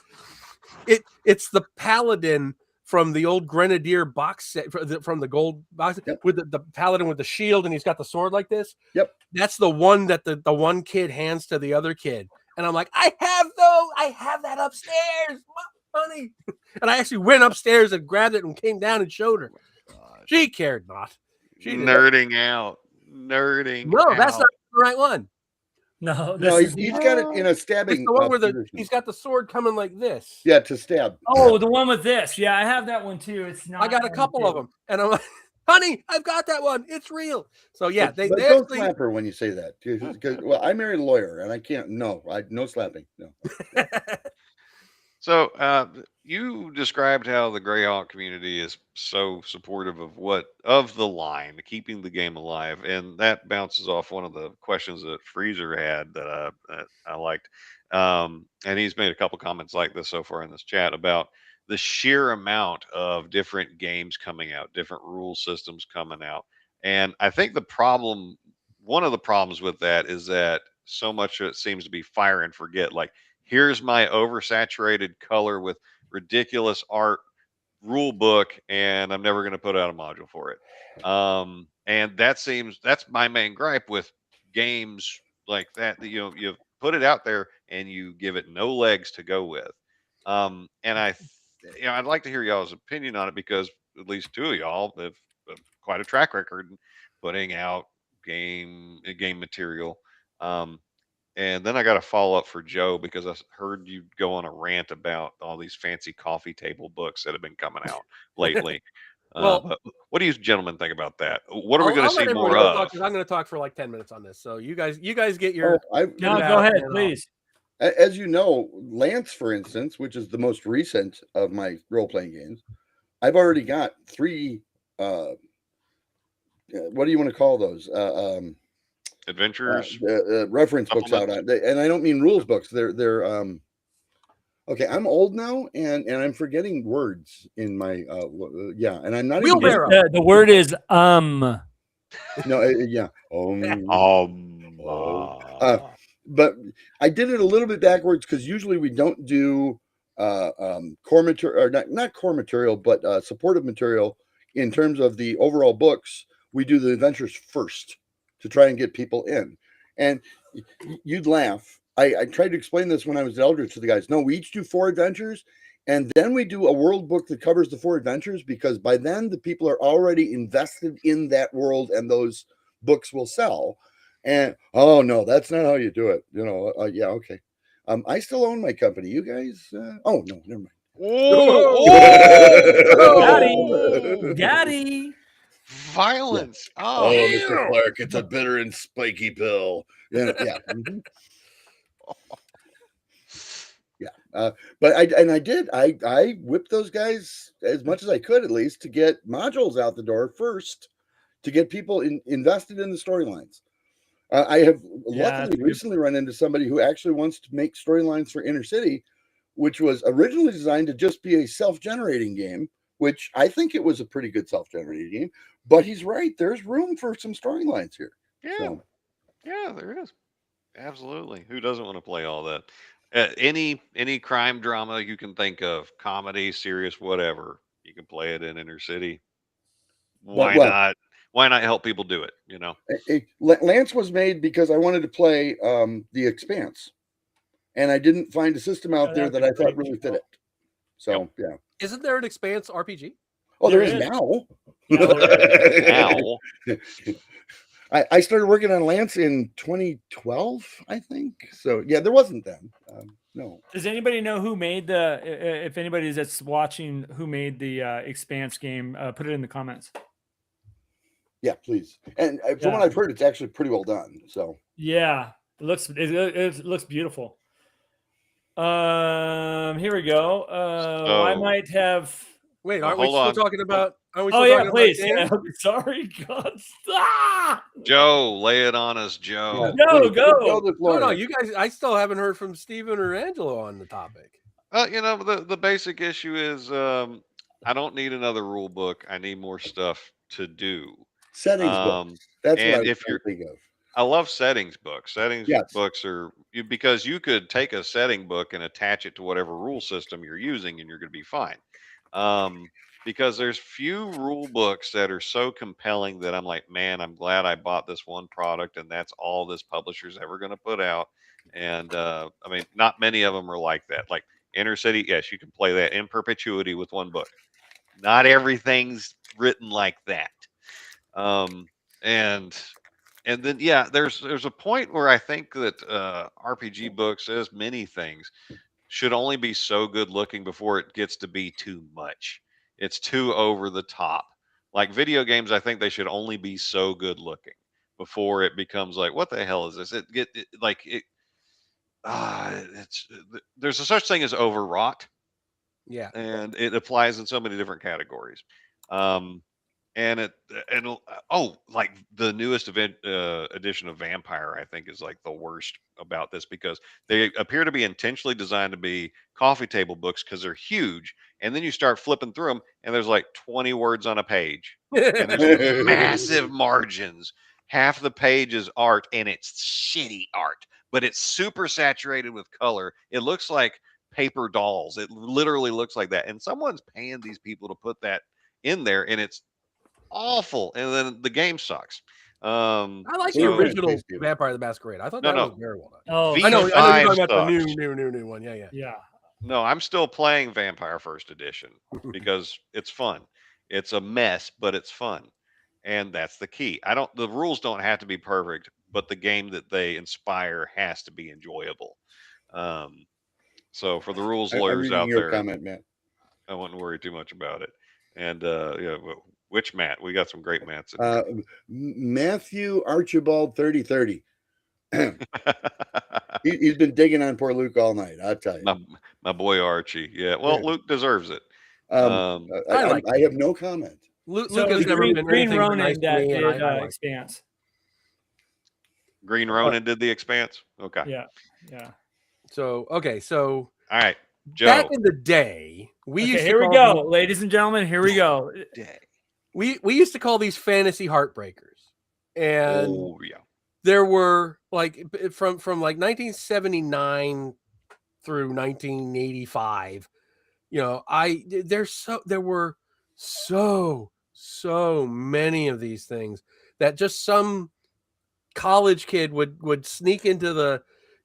It's the Paladin from the old Grenadier box set, from the gold box, with the Paladin with the shield, and he's got the sword like this. Yep. That's the one that the one kid hands to the other kid. And I'm like, I have that upstairs, honey. And I actually went upstairs and grabbed it and came down and showed her. She cared not. She nerding out. Nerding No, out. that's not the right one. No, he's got it in a stabbing. It's the one where he's got the sword coming like this. Yeah, to stab. Oh, the one with this. Yeah, I have that one too. It's not. I got a couple of them, and I'm like, honey, I've got that one. It's real. So yeah, they don't actually slap her when you say that. Well, I married a lawyer, and I can't. No slapping. No. So you described how the Greyhawk community is so supportive of the line, keeping the game alive, and that bounces off one of the questions that Freezer had that I liked, and he's made a couple comments like this so far in this chat about the sheer amount of different games coming out, different rule systems coming out, and I think one of the problems with that is that so much of it seems to be fire and forget, like, here's my oversaturated color with ridiculous art rule book, and I'm never going to put out a module for it. And that's my main gripe with games like that. You know, you put it out there and you give it no legs to go with. And I'd like to hear y'all's opinion on it, because at least 2 of y'all have quite a track record in putting out game material. And then I got a follow up for Joe, because I heard you go on a rant about all these fancy coffee table books that have been coming out lately. But what do you gentlemen think about that? What are we going to see more of? I'm going to talk for like 10 minutes on this. So you guys get your. No, go ahead, please. As you know, Lance, for instance, which is the most recent of my role playing games, I've already got 3. What do you want to call those? Adventures. reference books out Supplements? on, and I don't mean rules books. They're okay. I'm old now, and I'm forgetting words in my yeah, and I'm not even Wheelbarrow. The word is no yeah but I did it a little bit backwards because usually we don't do core material, or not core material, but supportive material in terms of the overall books. We do the adventures first to try and get people in. And you'd laugh. I tried to explain this when I was at Eldritch to the guys. No, we each do 4 adventures, and then we do a world book that covers the 4 adventures, because by then the people are already invested in that world and those books will sell. And oh no, that's not how you do it. You know, yeah, okay. I still own my company. You guys? Oh no, never mind. Daddy. Violence. Yeah. Oh, Mr. Clark, it's a bitter and spiky pill. Yeah. Mm-hmm. Yeah. But I whipped those guys as much as I could, at least, to get modules out the door first, to get people invested in the storylines. I have luckily recently run into somebody who actually wants to make storylines for Inner City, which was originally designed to just be a self-generating game, which I think it was a pretty good self-generating game. But he's right. There's room for some storylines here. yeah. So. Yeah, there is. Absolutely. Who doesn't want to play all that? Any crime drama you can think of, comedy, serious, whatever, you can play it in Inner City. Why not? Why not help people do it? You know, Lance was made because I wanted to play The Expanse, and I didn't find a system out there that I thought really fit it. So yeah. Isn't there an Expanse RPG? Oh, there is now. Now. I started working on Lance in 2012, I think. So yeah, there wasn't then. No. Does anybody know who made the? If anybody that's watching, who made the Expanse game? Put it in the comments. Yeah, please. And from what I've heard, it's actually pretty well done. So yeah, it looks beautiful. Here we go. I might have. Wait, aren't we still talking about? Please. Yeah, sorry, God, stop. Joe, lay it on us, Joe. No, go. No, you guys. I still haven't heard from Steven or Angelo on the topic. You know, the basic issue is I don't need another rule book. I need more stuff to do. Settings books. That's what I was thinking of. I love settings books. Settings books are because you could take a setting book and attach it to whatever rule system you're using, and you're going to be fine. Because there's few rule books that are so compelling that I'm like, man, I'm glad I bought this one product, and that's all this publisher's ever going to put out. And I mean, not many of them are like that. Like Inner City, yes, you can play that in perpetuity with one book. Not everything's written like that. And then there's a point where I think that RPG books, as many things, should only be so good looking before it gets to be too much. It's too over the top. Like video games, I think they should only be so good looking before it becomes like, what the hell is this? There's a such thing as overwrought. Yeah. And it applies in so many different categories. Like the newest edition of Vampire, I think, is like the worst about this, because they appear to be intentionally designed to be coffee table books because they're huge, and then you start flipping through them and there's like 20 words on a page and there's massive margins. Half the page is art, and it's shitty art, but it's super saturated with color. It looks like paper dolls. It literally looks like that, and someone's paying these people to put that in there, and it's awful. And then the game sucks. I like the original Vampire the Masquerade. I thought that was very well done. Oh, I know you're talking about the new one. Yeah. No, I'm still playing Vampire First Edition because it's fun. It's a mess, but it's fun, and that's the key. The rules don't have to be perfect, but the game that they inspire has to be enjoyable. So for the rules lawyers out there, comment, Matt. I wouldn't worry too much about it. And which Matt? We got some great Matts. Matthew Archibald 3030. He's been digging on poor Luke all night. I'll tell you. My boy Archie. Yeah. Well, Luke deserves it. I have no comment. Luke has never been Green anything Ronin nice that to me, did and I like Expanse. Green Ronin did The Expanse. Okay. Yeah. Yeah. So okay, so All right, back Joe. in the day, we Okay, used to here we call go, ladies and gentlemen. Here we go. we used to call these fantasy heartbreakers, and Oh yeah. there were like from like 1979 through 1985. You know, there were so many of these things that just some college kid would sneak into the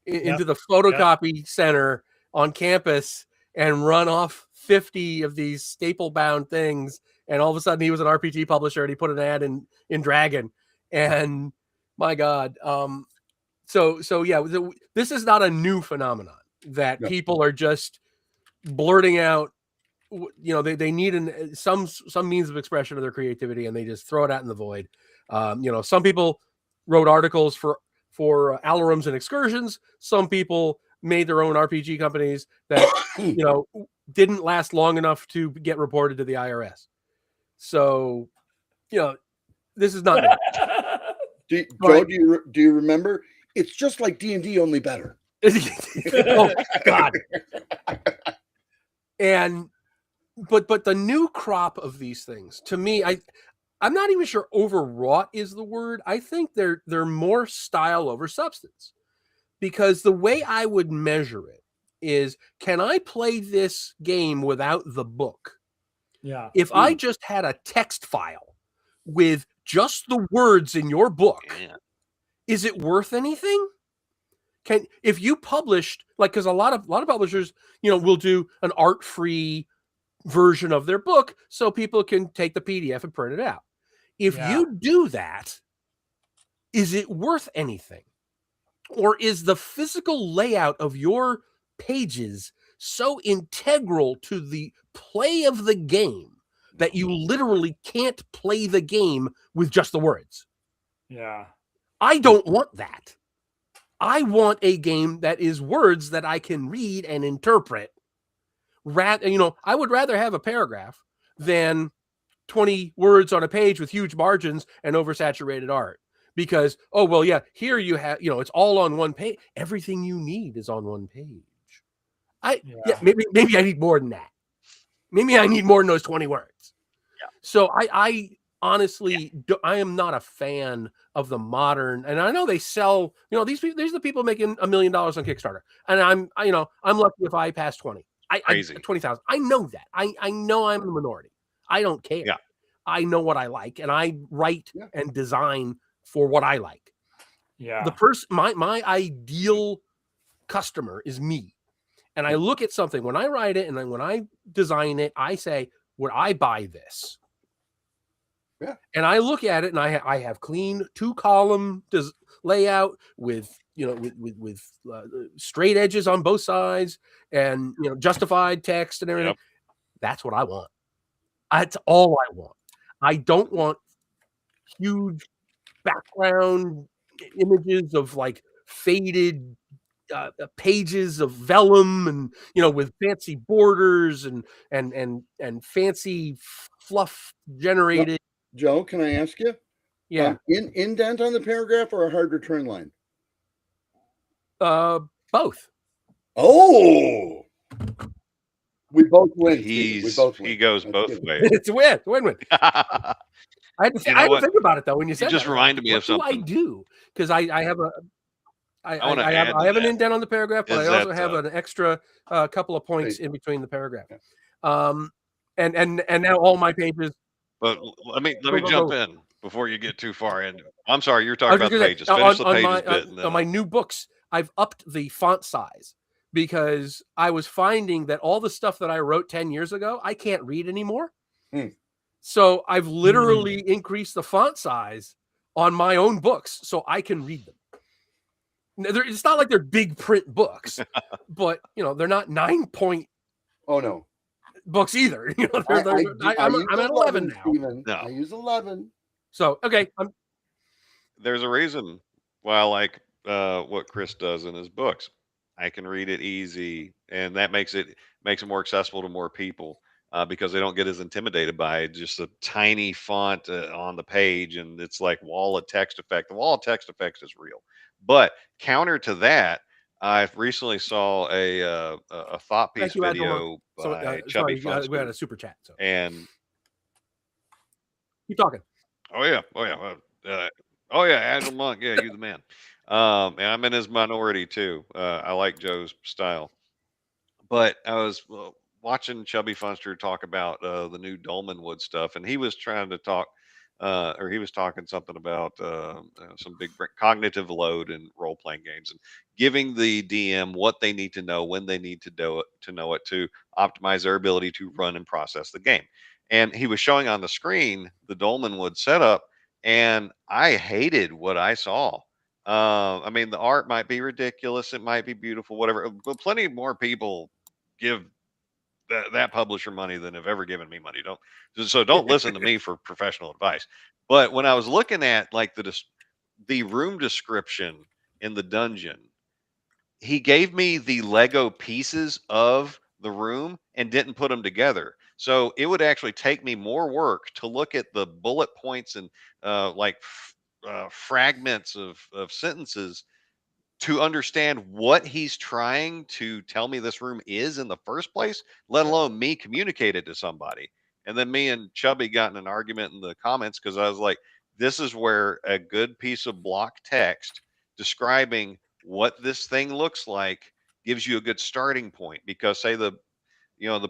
photocopy center on campus and run off 50 of these staple bound things, and all of a sudden he was an RPG publisher and he put an ad in Dragon, and my God, so yeah, this is not a new phenomenon that people are just blurting out. You know, they need some means of expression of their creativity, and they just throw it out in the void. You know, some people wrote articles for Alarums and Excursions. Some people made their own RPG companies that you know didn't last long enough to get reported to the IRS. So, you know, this is not. Joe, do you remember? It's just like D&D, only better. Oh God! And but the new crop of these things, to me, I'm not even sure overwrought is the word. I think they're more style over substance, because the way I would measure it is, can I play this game without the book? Yeah. If I just had a text file with just the words in your book, is it worth anything? If you published, like, because a lot of publishers, you know, will do an art-free version of their book so people can take the PDF and print it out. If you do that, is it worth anything? Or is the physical layout of your pages so integral to the play of the game that you literally can't play the game with just the words? Yeah. I don't want that. I want a game that is words that I can read and interpret. You know, I would rather have a paragraph than 20 words on a page with huge margins and oversaturated art. Because, oh, well, yeah, here you have, you know, it's all on one page. Everything you need is on one page. Maybe I need more than that. Maybe I need more than those 20 words. Yeah. So I honestly, I am not a fan of the modern, and I know they sell, you know, these are the people making $1 million on Kickstarter. And I'm lucky if I pass 20. Crazy. 20,000. I know that. I know I'm the minority. I don't care. Yeah. I know what I like, and I write and design for what I like. Yeah. The person, my ideal customer is me. And I look at something when I write it, and then when I design it, I say, would I buy this? Yeah. And I look at it, and I have clean 2-column layout with, you know, with straight edges on both sides, and, you know, justified text and everything. Yep. That's what I want. That's all I want. I don't want huge background images of like faded pages of vellum, and, you know, with fancy borders and fancy fluff generated. Joe, can I ask you? Yeah. Indent on the paragraph or a hard return line? Both. Oh, we both win. He goes both ways. It's a win. Win-win. I had to think about it though when you said. You just reminded me of something. What do I do? Because I have an indent on the paragraph, but I also have an extra couple of points in between the paragraph. And now all my pages. But let me jump in before you get too far in. I'm sorry, you're talking about the pages. Finish the pages bit. On my new books, I've upped the font size, because I was finding that all the stuff that I wrote 10 years ago, I can't read anymore. So I've literally increased the font size on my own books so I can read them. It's not like they're big print books, but, you know, they're not 9-point. Oh no, books either. You know, I'm at 11 now. Steven. No. I use 11. So okay, there's a reason why I like what Chris does in his books. I can read it easy, and that makes it more accessible to more people, because they don't get as intimidated by just a tiny font on the page, and it's like wall of text effect. The wall of text effect is real, But counter to that, I recently saw a thought piece Thank you, Admiral Monk. video So, by Chubby sorry, we had Funster, a super chat. So and keep talking. oh yeah, Agile Monk, yeah, you the man. And I'm in his minority too. I like Joe's style. But I was watching Chubby Funster talk about the new Dolmenwood stuff, and he was trying to talk, or he was talking something about some big cognitive load in role playing games, and giving the DM what they need to know when they need to do it to know it to optimize their ability to run and process the game. And he was showing on the screen the Dolmenwood setup, and I hated what I saw. I mean, the art might be ridiculous, it might be beautiful, whatever, but plenty more people give that publisher money than have ever given me money. Don't listen to me for professional advice. But when I was looking at like the room description in the dungeon, he gave me the Lego pieces of the room and didn't put them together. So it would actually take me more work to look at the bullet points and fragments of sentences to understand what he's trying to tell me this room is in the first place, let alone me communicate it to somebody. And then me and Chubby got in an argument in the comments because I was like, this is where a good piece of block text describing what this thing looks like gives you a good starting point. Because say the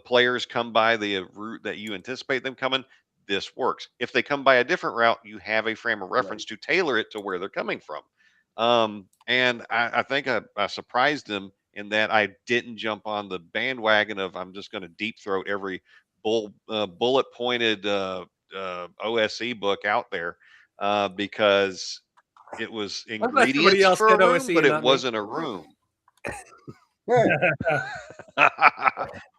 players come by the route that you anticipate them coming, this works. If they come by a different route, you have a frame of reference to tailor it to where they're coming from. And I think I surprised him in that I didn't jump on the bandwagon of I'm just going to deep throat every bullet pointed OSE book out there because it was I'm glad somebody ingredients else for a said room, OSE but and it not me. wasn't a room. Right.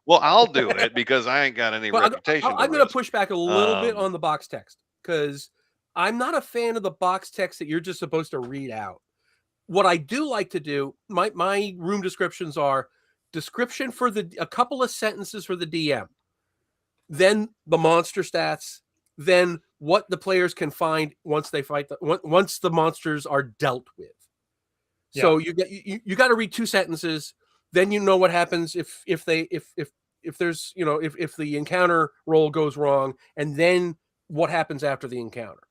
Well, I'll do it because I ain't got any But reputation. I'm going to push back a little bit on the box text because I'm not a fan of the box text that you're just supposed to read out. What I do like to do, my room descriptions are description for a couple of sentences for the DM, then the monster stats, then what the players can find once they fight once the monsters are dealt with. So you got to read 2 sentences, then you know what happens if there's if the encounter roll goes wrong, and then what happens after the encounter.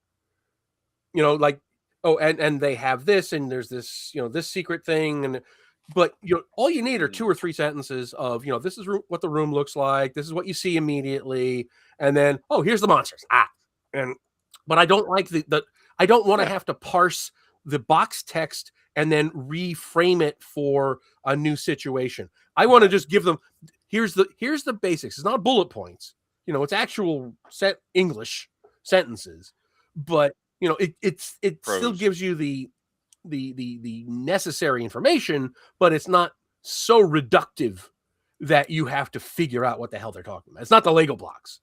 Like, oh, and they have this, and there's this this secret thing, but all you need are 2 or 3 sentences of this is what the room looks like, this is what you see immediately, and then here's the monsters. But I don't like I don't want to have to parse the box text and then reframe it for a new situation. I want to just give them here's the basics. It's not bullet points. It's actual set English sentences, but it still gives you the necessary information, but it's not so reductive that you have to figure out what the hell they're talking about. It's not the Lego blocks,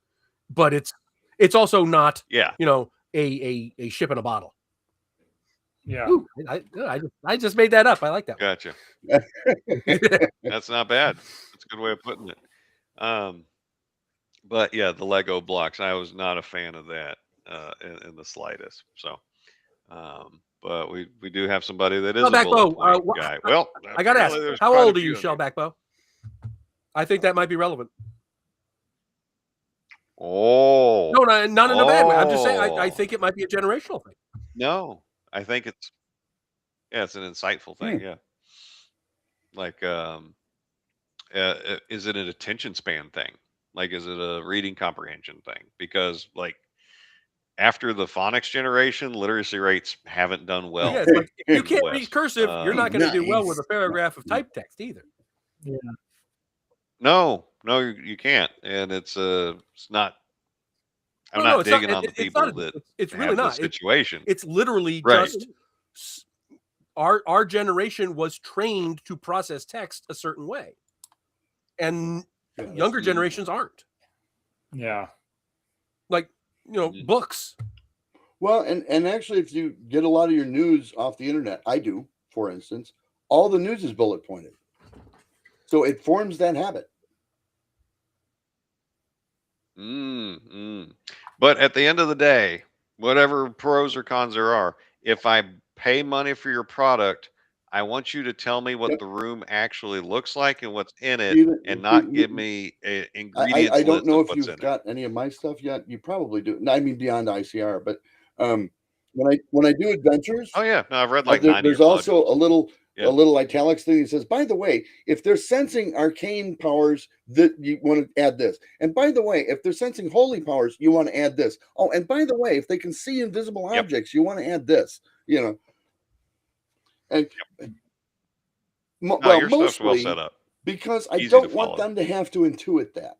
but it's also not a ship in a bottle. Yeah. Ooh, I just made that up. I like that. Gotcha. That's not bad. That's a good way of putting it. But yeah, the Lego blocks, I was not a fan of that in the slightest. So, but we do have somebody that is a bullet point guy. Well, I got to ask, how old are you, Shellbackbow? I think that might be relevant. Oh. No, not in a bad way. I'm just saying, I think it might be a generational thing. No, I think it's an insightful thing. Yeah. Like, is it an attention span thing? Like, is it a reading comprehension thing? Because like after the phonics generation, literacy rates haven't done well. Yeah, it's like, if you can't read cursive, you're not going to do well with a paragraph of type text either. Yeah. No, you can't, and it's not. I'm not digging on the people that it's really have not the situation. It's literally just our generation was trained to process text a certain way, and younger generations aren't. Yeah, like books. Well, and actually, if you get a lot of your news off the internet, I do, for instance, all the news is bullet pointed, so it forms that habit. But at the end of the day, whatever pros or cons there are, if I pay money for your product. I want you to tell me what Yep. the room actually looks like and what's in it, Even- and not give even- me an ingredients I don't list know of if what's you've in it. got any of my stuff yet. You probably do. I mean, beyond ICR, but when I do adventures, Oh yeah, no, I've read like 90 there's of also modules. a little italics thing that says, by the way, if they're sensing arcane powers, that you want to add this. And by the way, if they're sensing holy powers, you want to add this. Oh, and by the way, if they can see invisible Yep. objects, you want to add this. You know, and No, well, your stuff's well mostly set up. because I Easy to don't want follow. them to have to intuit that.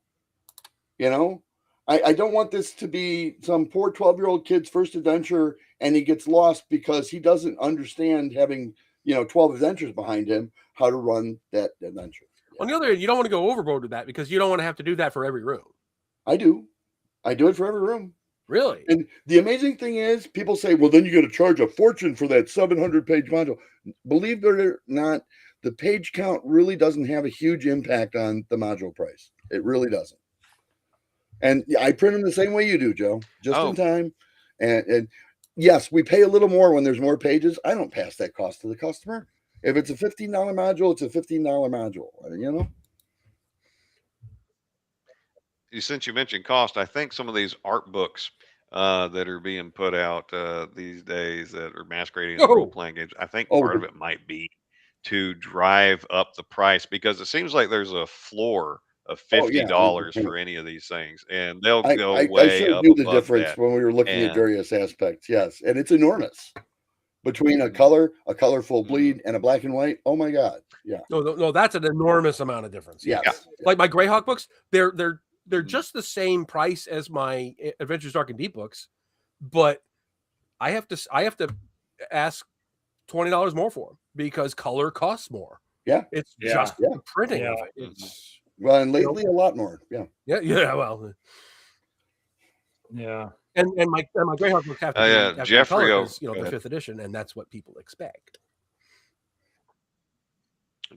You know, I don't want this to be some poor 12-year-old kid's first adventure and he gets lost because he doesn't understand, having 12 adventures behind him, how to run that adventure. On the other hand, you don't want to go overboard with that because you don't want to have to do that for every room. I do it for every room. Really? And the amazing thing is, people say, well, then you got to charge a fortune for that 700-page module. Believe it or not, the page count really doesn't have a huge impact on the module price. It really doesn't. And I print them the same way you do, Joe, just in time. And yes, we pay a little more when there's more pages. I don't pass that cost to the customer. If it's a $15 module, it's a $15 module, Since you mentioned cost, I think some of these art books that are being put out these days that are masquerading as role-playing games, I think part of it might be to drive up the price, because it seems like there's a floor of $50 for any of these things, and they'll go way up you the above difference that. when we were looking at various aspects. Yes, and it's enormous between a colorful bleed, and a black and white. Oh my God! Yeah. No, that's an enormous amount of difference. Yes. Yeah. Like my Greyhawk books, they're just the same price as my Adventures Dark and Deep books, but I have to ask $20 more for them because color costs more. Yeah, it's just the printing of it. It's and lately a lot more. Yeah. Well, and my Greyhawk books have to be Jeffrey, color because they're 5th edition, and that's what people expect.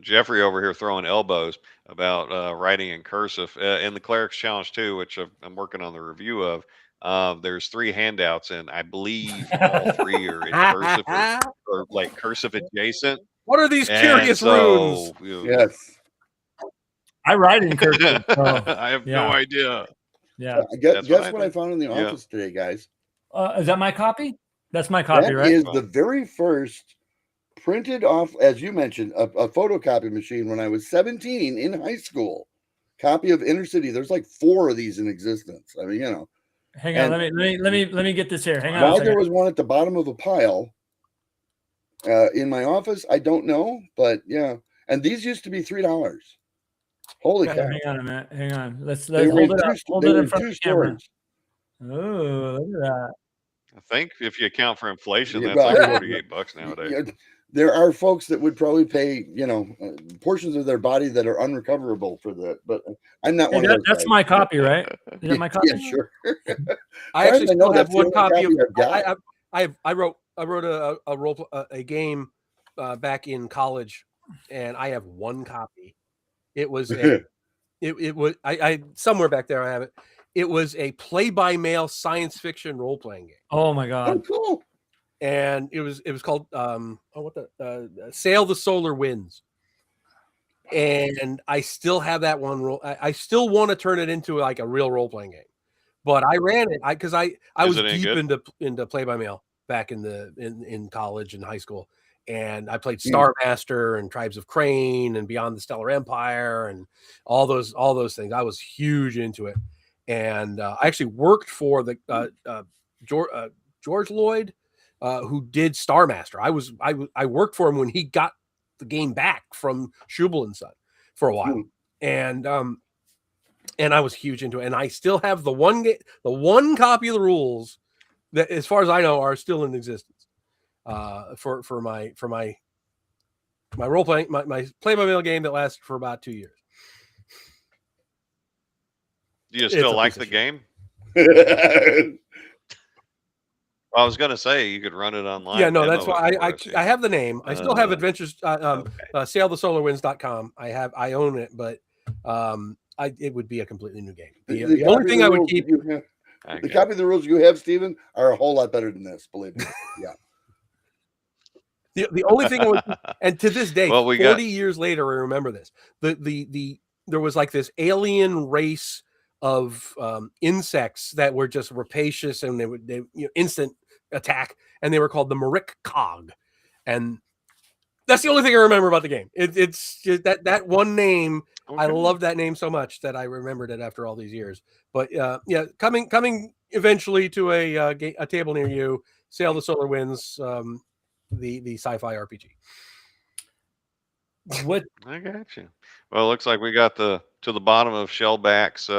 Jeffrey over here throwing elbows about writing in cursive in the Cleric's Challenge 2, which I'm working on the review of. There's 3 handouts, and I believe all 3 are in cursive or like cursive adjacent. What are these curious runes? Yes, I write in cursive. So, I have no idea. Yeah. Guess what I found in the office today, guys? Is that my copy? That's my copy, that right? Is the very first printed off, as you mentioned, a photocopy machine when I was 17 in high school. Copy of Inner City. There's like 4 of these in existence. I mean, Hang on, let me get this here. Hang on. Why there was one at the bottom of a pile in my office, I don't know, but yeah. And these used to be $3. Holy cow! Hang on a minute. Hang on. Let's hold it up. Hold it in front of the camera. Oh, look at that. I think if you account for inflation, that's like $48 nowadays. There are folks that would probably pay, portions of their body that are unrecoverable for that. But I'm not one of those. That's my copy, right? Is that my copy? Yeah, sure. I actually still have one copy of. I wrote a game back in college, and I have one copy. It was it was somewhere back there I have it. It was a play-by-mail science fiction role-playing game. Oh my God! Oh, cool. And it was called Sail the Solar Winds. And I still have that one I still want to turn it into like a real role-playing game. But I ran it because I was deep into play-by-mail back in college and high school. And I played Star Master and Tribes of Crane and Beyond the Stellar Empire and all those things. I was huge into it. And I actually worked for the George Lloyd, who did Star Master. I worked for him when he got the game back from Schubel and Son for a while, and I was huge into it. And I still have the one copy of the rules that, as far as I know, are still in existence for my role playing my play-by-mail game that lasted for about 2 years. Do you still like the game? I was going to say you could run it online. Yeah, no, that's why I have the name. I still have Adventures, sailthesolarwinds.com. I own it, but it would be a completely new game. The only thing I would keep. The copy of the rules you have, Stephen, are a whole lot better than this. Believe me. Yeah. The only thing, and to this day, Well, we 40 years later, I remember this. There was like this alien race of insects that were just rapacious and they instant attack, and they were called the Marik Cog, and that's the only thing I remember about the game. It's just that one name. I love that name so much that I remembered it after all these years. But yeah, coming eventually to a table near you. Sail the Solar Winds, the sci-fi RPG. What? I got you. Well, it looks like we got to the bottom of Shellback's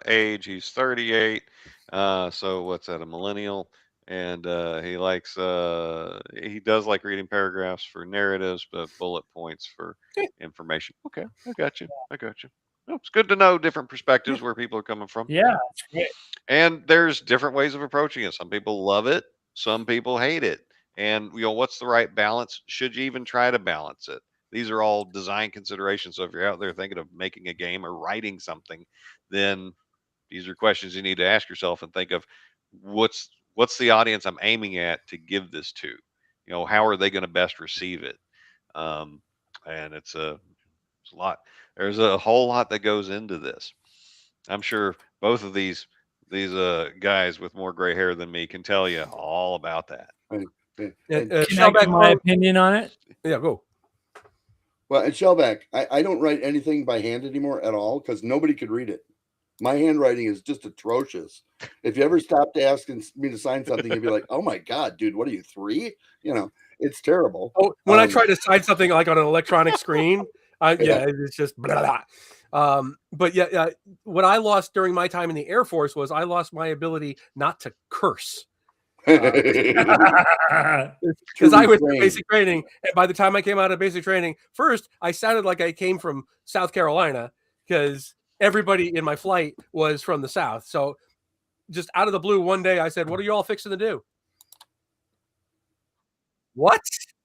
age. He's 38. So what's that? A millennial, and he does like reading paragraphs for narratives, but bullet points for information. Okay, I got you. Well, it's good to know different perspectives where people are coming from. Yeah, it's great. And there's different ways of approaching it. Some people love it, some people hate it. And what's the right balance? Should you even try to balance it? These are all design considerations. So if you're out there thinking of making a game or writing something, then these are questions you need to ask yourself and think of what's the audience I'm aiming at to give this to? How are they going to best receive it? And it's a lot. There's a whole lot that goes into this. I'm sure both of these guys with more gray hair than me can tell you all about that. Can I give my opinion on it? Yeah, go. Well, at Shellback, I don't write anything by hand anymore at all because nobody could read it. My handwriting is just atrocious. If you ever stopped asking me to sign something, you'd be like, "Oh my God, dude, what are you, 3?" It's terrible. Oh, when I try to sign something like on an electronic screen, it's just blah, blah. But yeah, what I lost during my time in the Air Force was I lost my ability not to curse. Because I was in basic training, and by the time I came out of basic training, first I sounded like I came from South Carolina because everybody in my flight was from the South. So just out of the blue, one day I said, "What are you all fixing to do?" What?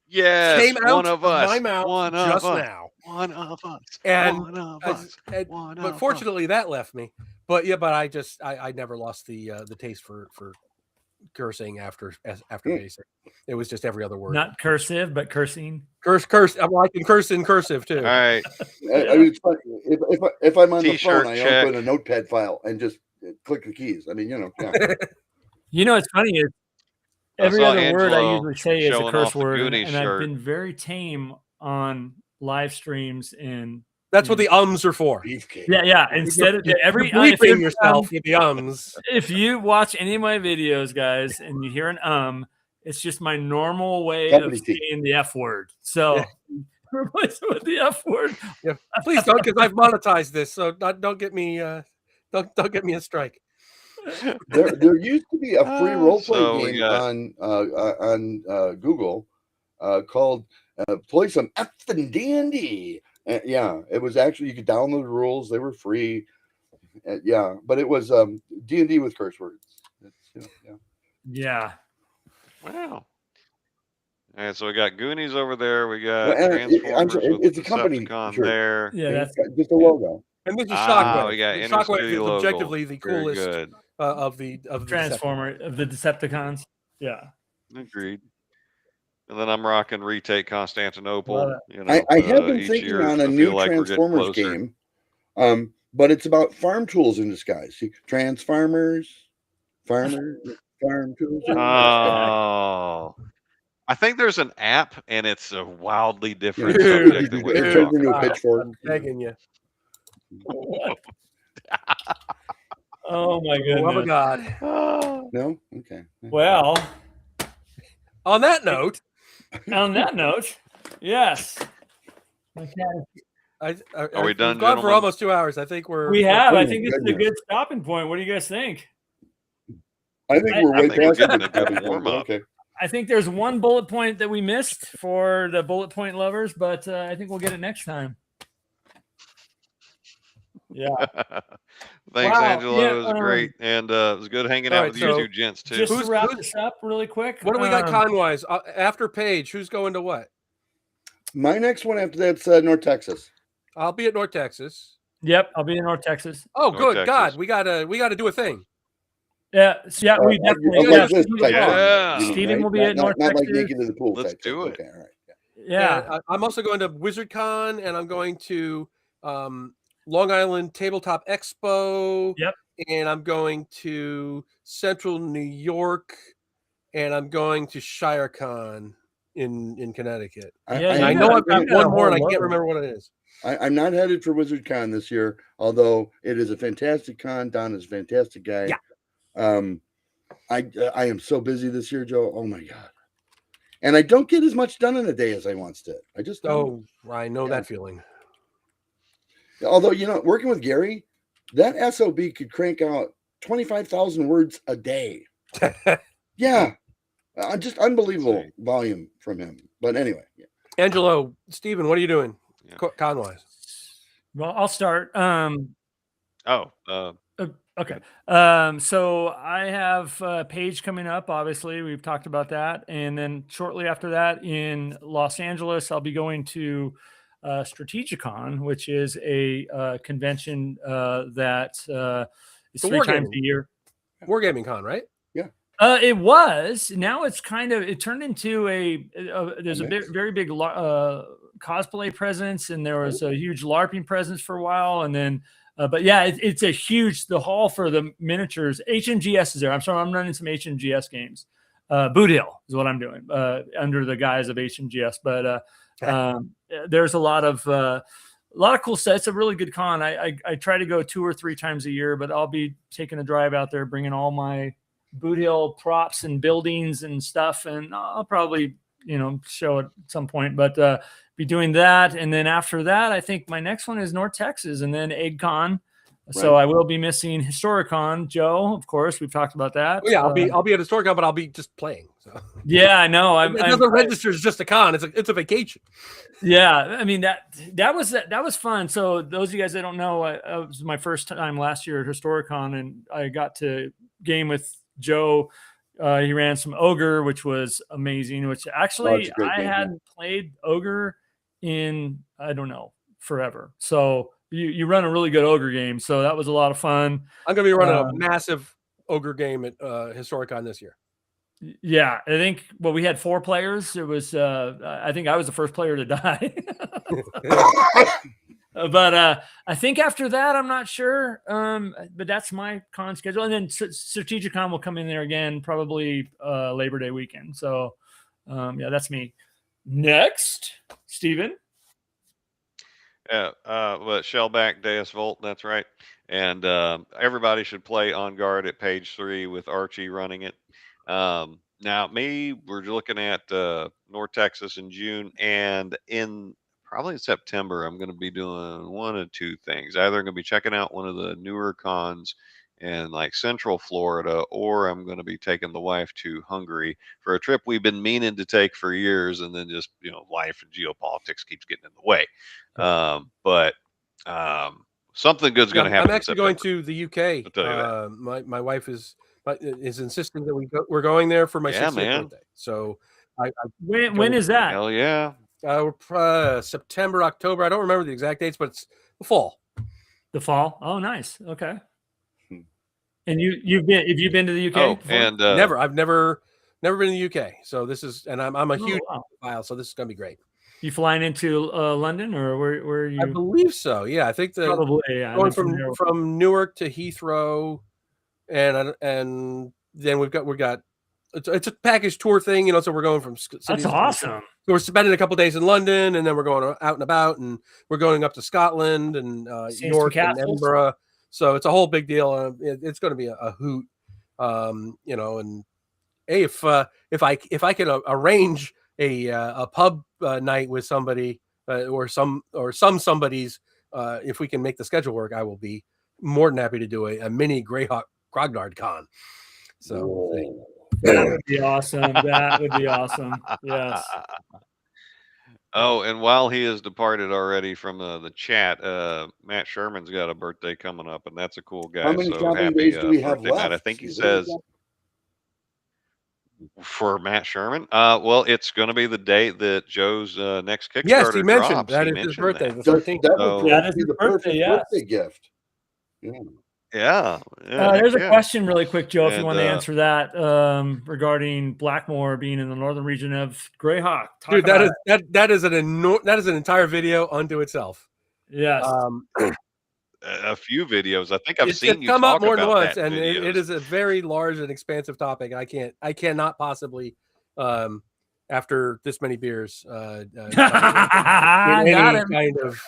Yes, came out one of us. my mouth One just of us. now. One of us. And one of us. But fortunately, that left me. But yeah, but I never lost the taste for cursing after basic. It was just every other word. Not cursive, but cursing. Curse. Well, I can curse in cursive too. All right. I mean, it's funny. If I'm on the T-shirt phone, I check. open a notepad file and just click the keys. I mean, Yeah. It's funny. Every saw other word I Angelo usually say is a showing curse off the word, Goonies and I've shirt. been very tame on live streams and. That's what the ums are for. Beefcake. Yeah. Instead of You're bleeping yourself with the ums. If you watch any of my videos, guys, and you hear an it's just my normal way of saying the F word. So replace it with the F word. Yeah, please don't, because I've monetized this. So don't get me don't get me a strike. There used to be a free role play game got... on Google called Play Some Effing D&D. Yeah, it was actually, you could download the rules. They were free. Yeah, but it was D&D with curse words. Yeah. Wow. All right, so we got Goonies over there. We got Transformers it's a company shirt. there. Yeah, that's just a logo. And this is Shockwave. We got Shockwave is logo. objectively the coolest of the Transformer of the Decepticons. Yeah. Agreed. And then I'm rocking Retake Constantinople. I have been thinking on a new Transformers game, but it's about farm tools in disguise. See, Transformers, farm tools. Oh, I think there's an app, and it's a wildly different subject than what you're talking about. Pitchfork. I'm begging you. Oh my goodness! Love of God. No, okay. Well, on that note, yes. Are we done? We've gone for almost 2 hours. I think we have. I think this is a good stopping point. What do you guys think? I think we're way past a good warm up. Okay. I think there's one bullet point that we missed for the bullet point lovers, but I think we'll get it next time. Yeah. Thanks, Angelo. Yeah, it was great. And it was good hanging out with you two gents, too. Just to wrap this up really quick. What do we got con-wise? After Paige, who's going to what? My next one after that's North Texas. I'll be at North Texas. Yep, I'll be in North Texas. Oh, good God. We gotta do a thing. Yeah, we definitely. like this type Yeah. thing, Stephen right? will be at North not like Texas. naked in the pool. Let's type do thing. it. Okay, all right. Yeah. And I'm also going to WizardCon, and I'm going to Long Island Tabletop Expo. Yep. And I'm going to Central New York, and I'm going to ShireCon in Connecticut. I know I've got one more, and I can't remember what it is. I'm not headed for WizardCon this year, although it is a fantastic con. Don is a fantastic guy. Yeah. I am so busy this year, Joe. Oh my god. And I don't get as much done in a day as I once did. I just don't. I know that feeling. Although, working with Gary, that SOB could crank out 25,000 words a day. Yeah. Just unbelievable volume from him. But anyway. Yeah. Angelo, Stephen, what are you doing con-wise? Well, I'll start. Okay. So I have Page coming up. Obviously, we've talked about that. And then shortly after that in Los Angeles, I'll be going to Strategicon, which is a convention that is 3 times a year. Wargaming Con, right? Yeah. It was. Now it's it turned into there's a very big cosplay presence, and there was a huge LARPing presence for a while, and then. But yeah, it's a huge, the hall for the miniatures. HMGS is there. I'm running some HMGS games. Boot Hill is what I'm doing under the guise of HMGS. But there's a lot of cool sets. It's a really good con. I try to go 2 or 3 times a year, but I'll be taking a drive out there, bringing all my Boot Hill props and buildings and stuff, and I'll probably show at some point. But be doing that, and then after that, I think my next one is North Texas, and then EggCon. So I will be missing Historicon. Joe, of course, we've talked about that. Well, yeah, I'll be at Historicon, but I'll be just playing. So. Yeah, I know. It doesn't register as just a con. It's a vacation. Yeah, I mean that was fun. So those of you guys that don't know, it was my first time last year at Historicon, and I got to game with Joe. He ran some Ogre, which was amazing. Which actually I hadn't played Ogre in forever. So you run a really good Ogre game. So that was a lot of fun. I'm gonna be running a massive Ogre game at Historicon this year. Yeah, I think we had 4 players. It was I think I was the first player to die. But I think after that, I'm not sure. But that's my con schedule. And then Strategicon will come in there again, probably Labor Day weekend. So yeah, that's me. Next, Stephen. Yeah, but Shellback, Deus Volt, that's right. And everybody should play On Guard at page 3 with Archie running it. Now, we're looking at North Texas in June, and probably in September, I'm going to be doing one of 2 things. Either I'm going to be checking out one of the newer cons in like Central Florida, or I'm going to be taking the wife to Hungary for a trip we've been meaning to take for years, and then just life and geopolitics keeps getting in the way. But something good's going to happen. I'm actually going to the UK. My wife is insisting that we're going there for my 60th birthday. So when is that? Hell yeah. September, October. I don't remember the exact dates, but it's the fall. The fall. Oh, nice. Okay. And have you been to the UK? Oh, and never. I've never been in the UK. So this is, and I'm a huge file. So this is gonna be great. You flying into London, or where are you? I believe so. Yeah, I think probably going from Newark to Heathrow, and then we've got it's a package tour thing, so we're going from that's awesome. So we're spending a couple days in London, and then we're going out and about, and we're going up to Scotland and York and Edinburgh. So it's a whole big deal. It's going to be a hoot, and hey, if I can arrange a pub night with somebody or somebody's, if we can make the schedule work, I will be more than happy to do a mini Greyhawk Grognard con. So that would be awesome. That would be awesome. Yes. Oh, and while he has departed already from the chat, Matt Sherman's got a birthday coming up, and that's a cool guy. How many days do we have left? Matt. I think he says for Matt Sherman. Well, it's going to be the date that Joe's next Kickstarter yes, he mentioned drops. that he is his birthday, the 13th. That would be the perfect birthday gift. Yeah. Yeah. There's a question really quick, Joe, if you And, want to answer that regarding Blackmore being in the northern region of Greyhawk. Talk Dude, about that is an entire video unto itself. Yes. a few videos. I think I've It's seen you come up talk more than about once, that in and it videos. is a very large and expansive topic. I cannot possibly, after this many beers, in Got any him. kind of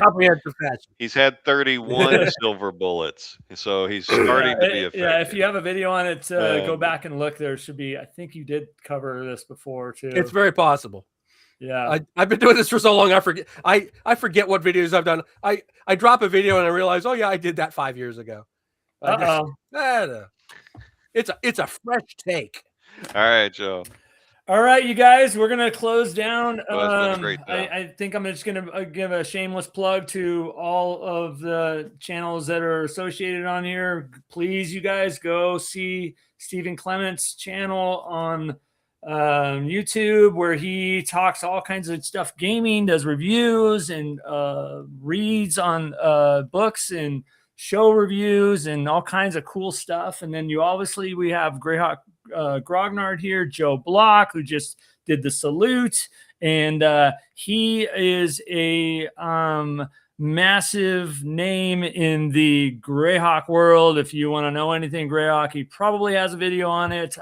comprehensive fashion. He's had 31 silver bullets, so he's starting to be effective. Yeah, if you have a video on it, go back and look. There should be. I think you did cover this before too. It's very possible. Yeah, I've been doing this for so long. I forget. I forget what videos I've done. I drop a video and I realize, oh yeah, I did that 5 years ago. It's a fresh take. All right, Joe. All right, you guys, we're gonna close down. Well, it's been great, I think I'm just gonna give a shameless plug to all of the channels that are associated on here. Please, you guys, go see Stephen Clement's channel on YouTube, where he talks all kinds of stuff, gaming, does reviews, and reads on books and show reviews and all kinds of cool stuff. And then we have Greyhawk Grognard here, Joe Block, who just did the salute, and he is a massive name in the Greyhawk world. If you want to know anything Greyhawk, he probably has a video on it.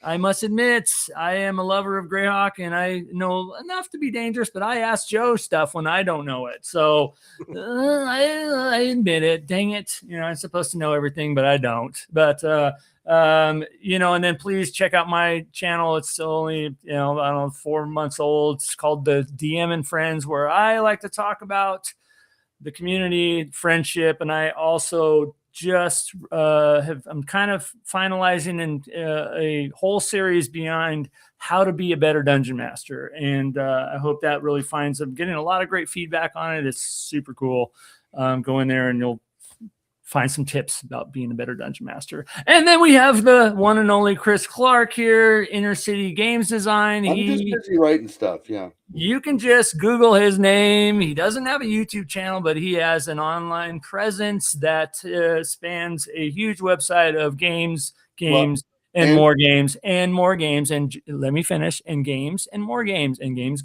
I must admit, I am a lover of Greyhawk, and I know enough to be dangerous, but I ask Joe stuff when I don't know it. So I admit it. Dang it. I'm supposed to know everything, but I don't. But, and then please check out my channel. It's only, I don't know, 4 months old. It's called the DM and Friends, where I like to talk about the community, friendship, and I also just I'm kind of finalizing a whole series behind how to be a better dungeon master, and I hope that really finds. I'm getting a lot of great feedback on it. It's super cool. Go in there and you'll find some tips about being a better dungeon master. And then we have the one and only Chris Clark here, Inner City Games Design. I'm just busy writing stuff. Yeah. You can just Google his name. He doesn't have a YouTube channel, but he has an online presence that spans a huge website of games, and more games, and more games. And let me finish. And games, and more games, and games.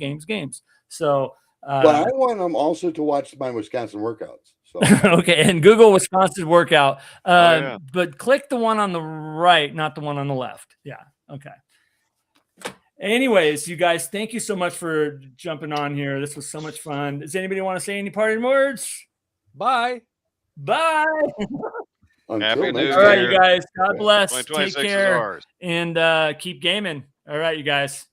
So, but I want them also to watch my Wisconsin workouts. So. Okay, and Google Wisconsin workout. But click the one on the right, not the one on the left. Yeah. Okay. Anyways, you guys, thank you so much for jumping on here. This was so much fun. Does anybody want to say any parting words? Bye. Bye. Happy New Year. All right, you guys. God bless. Take care. Ours. And keep gaming. All right, you guys.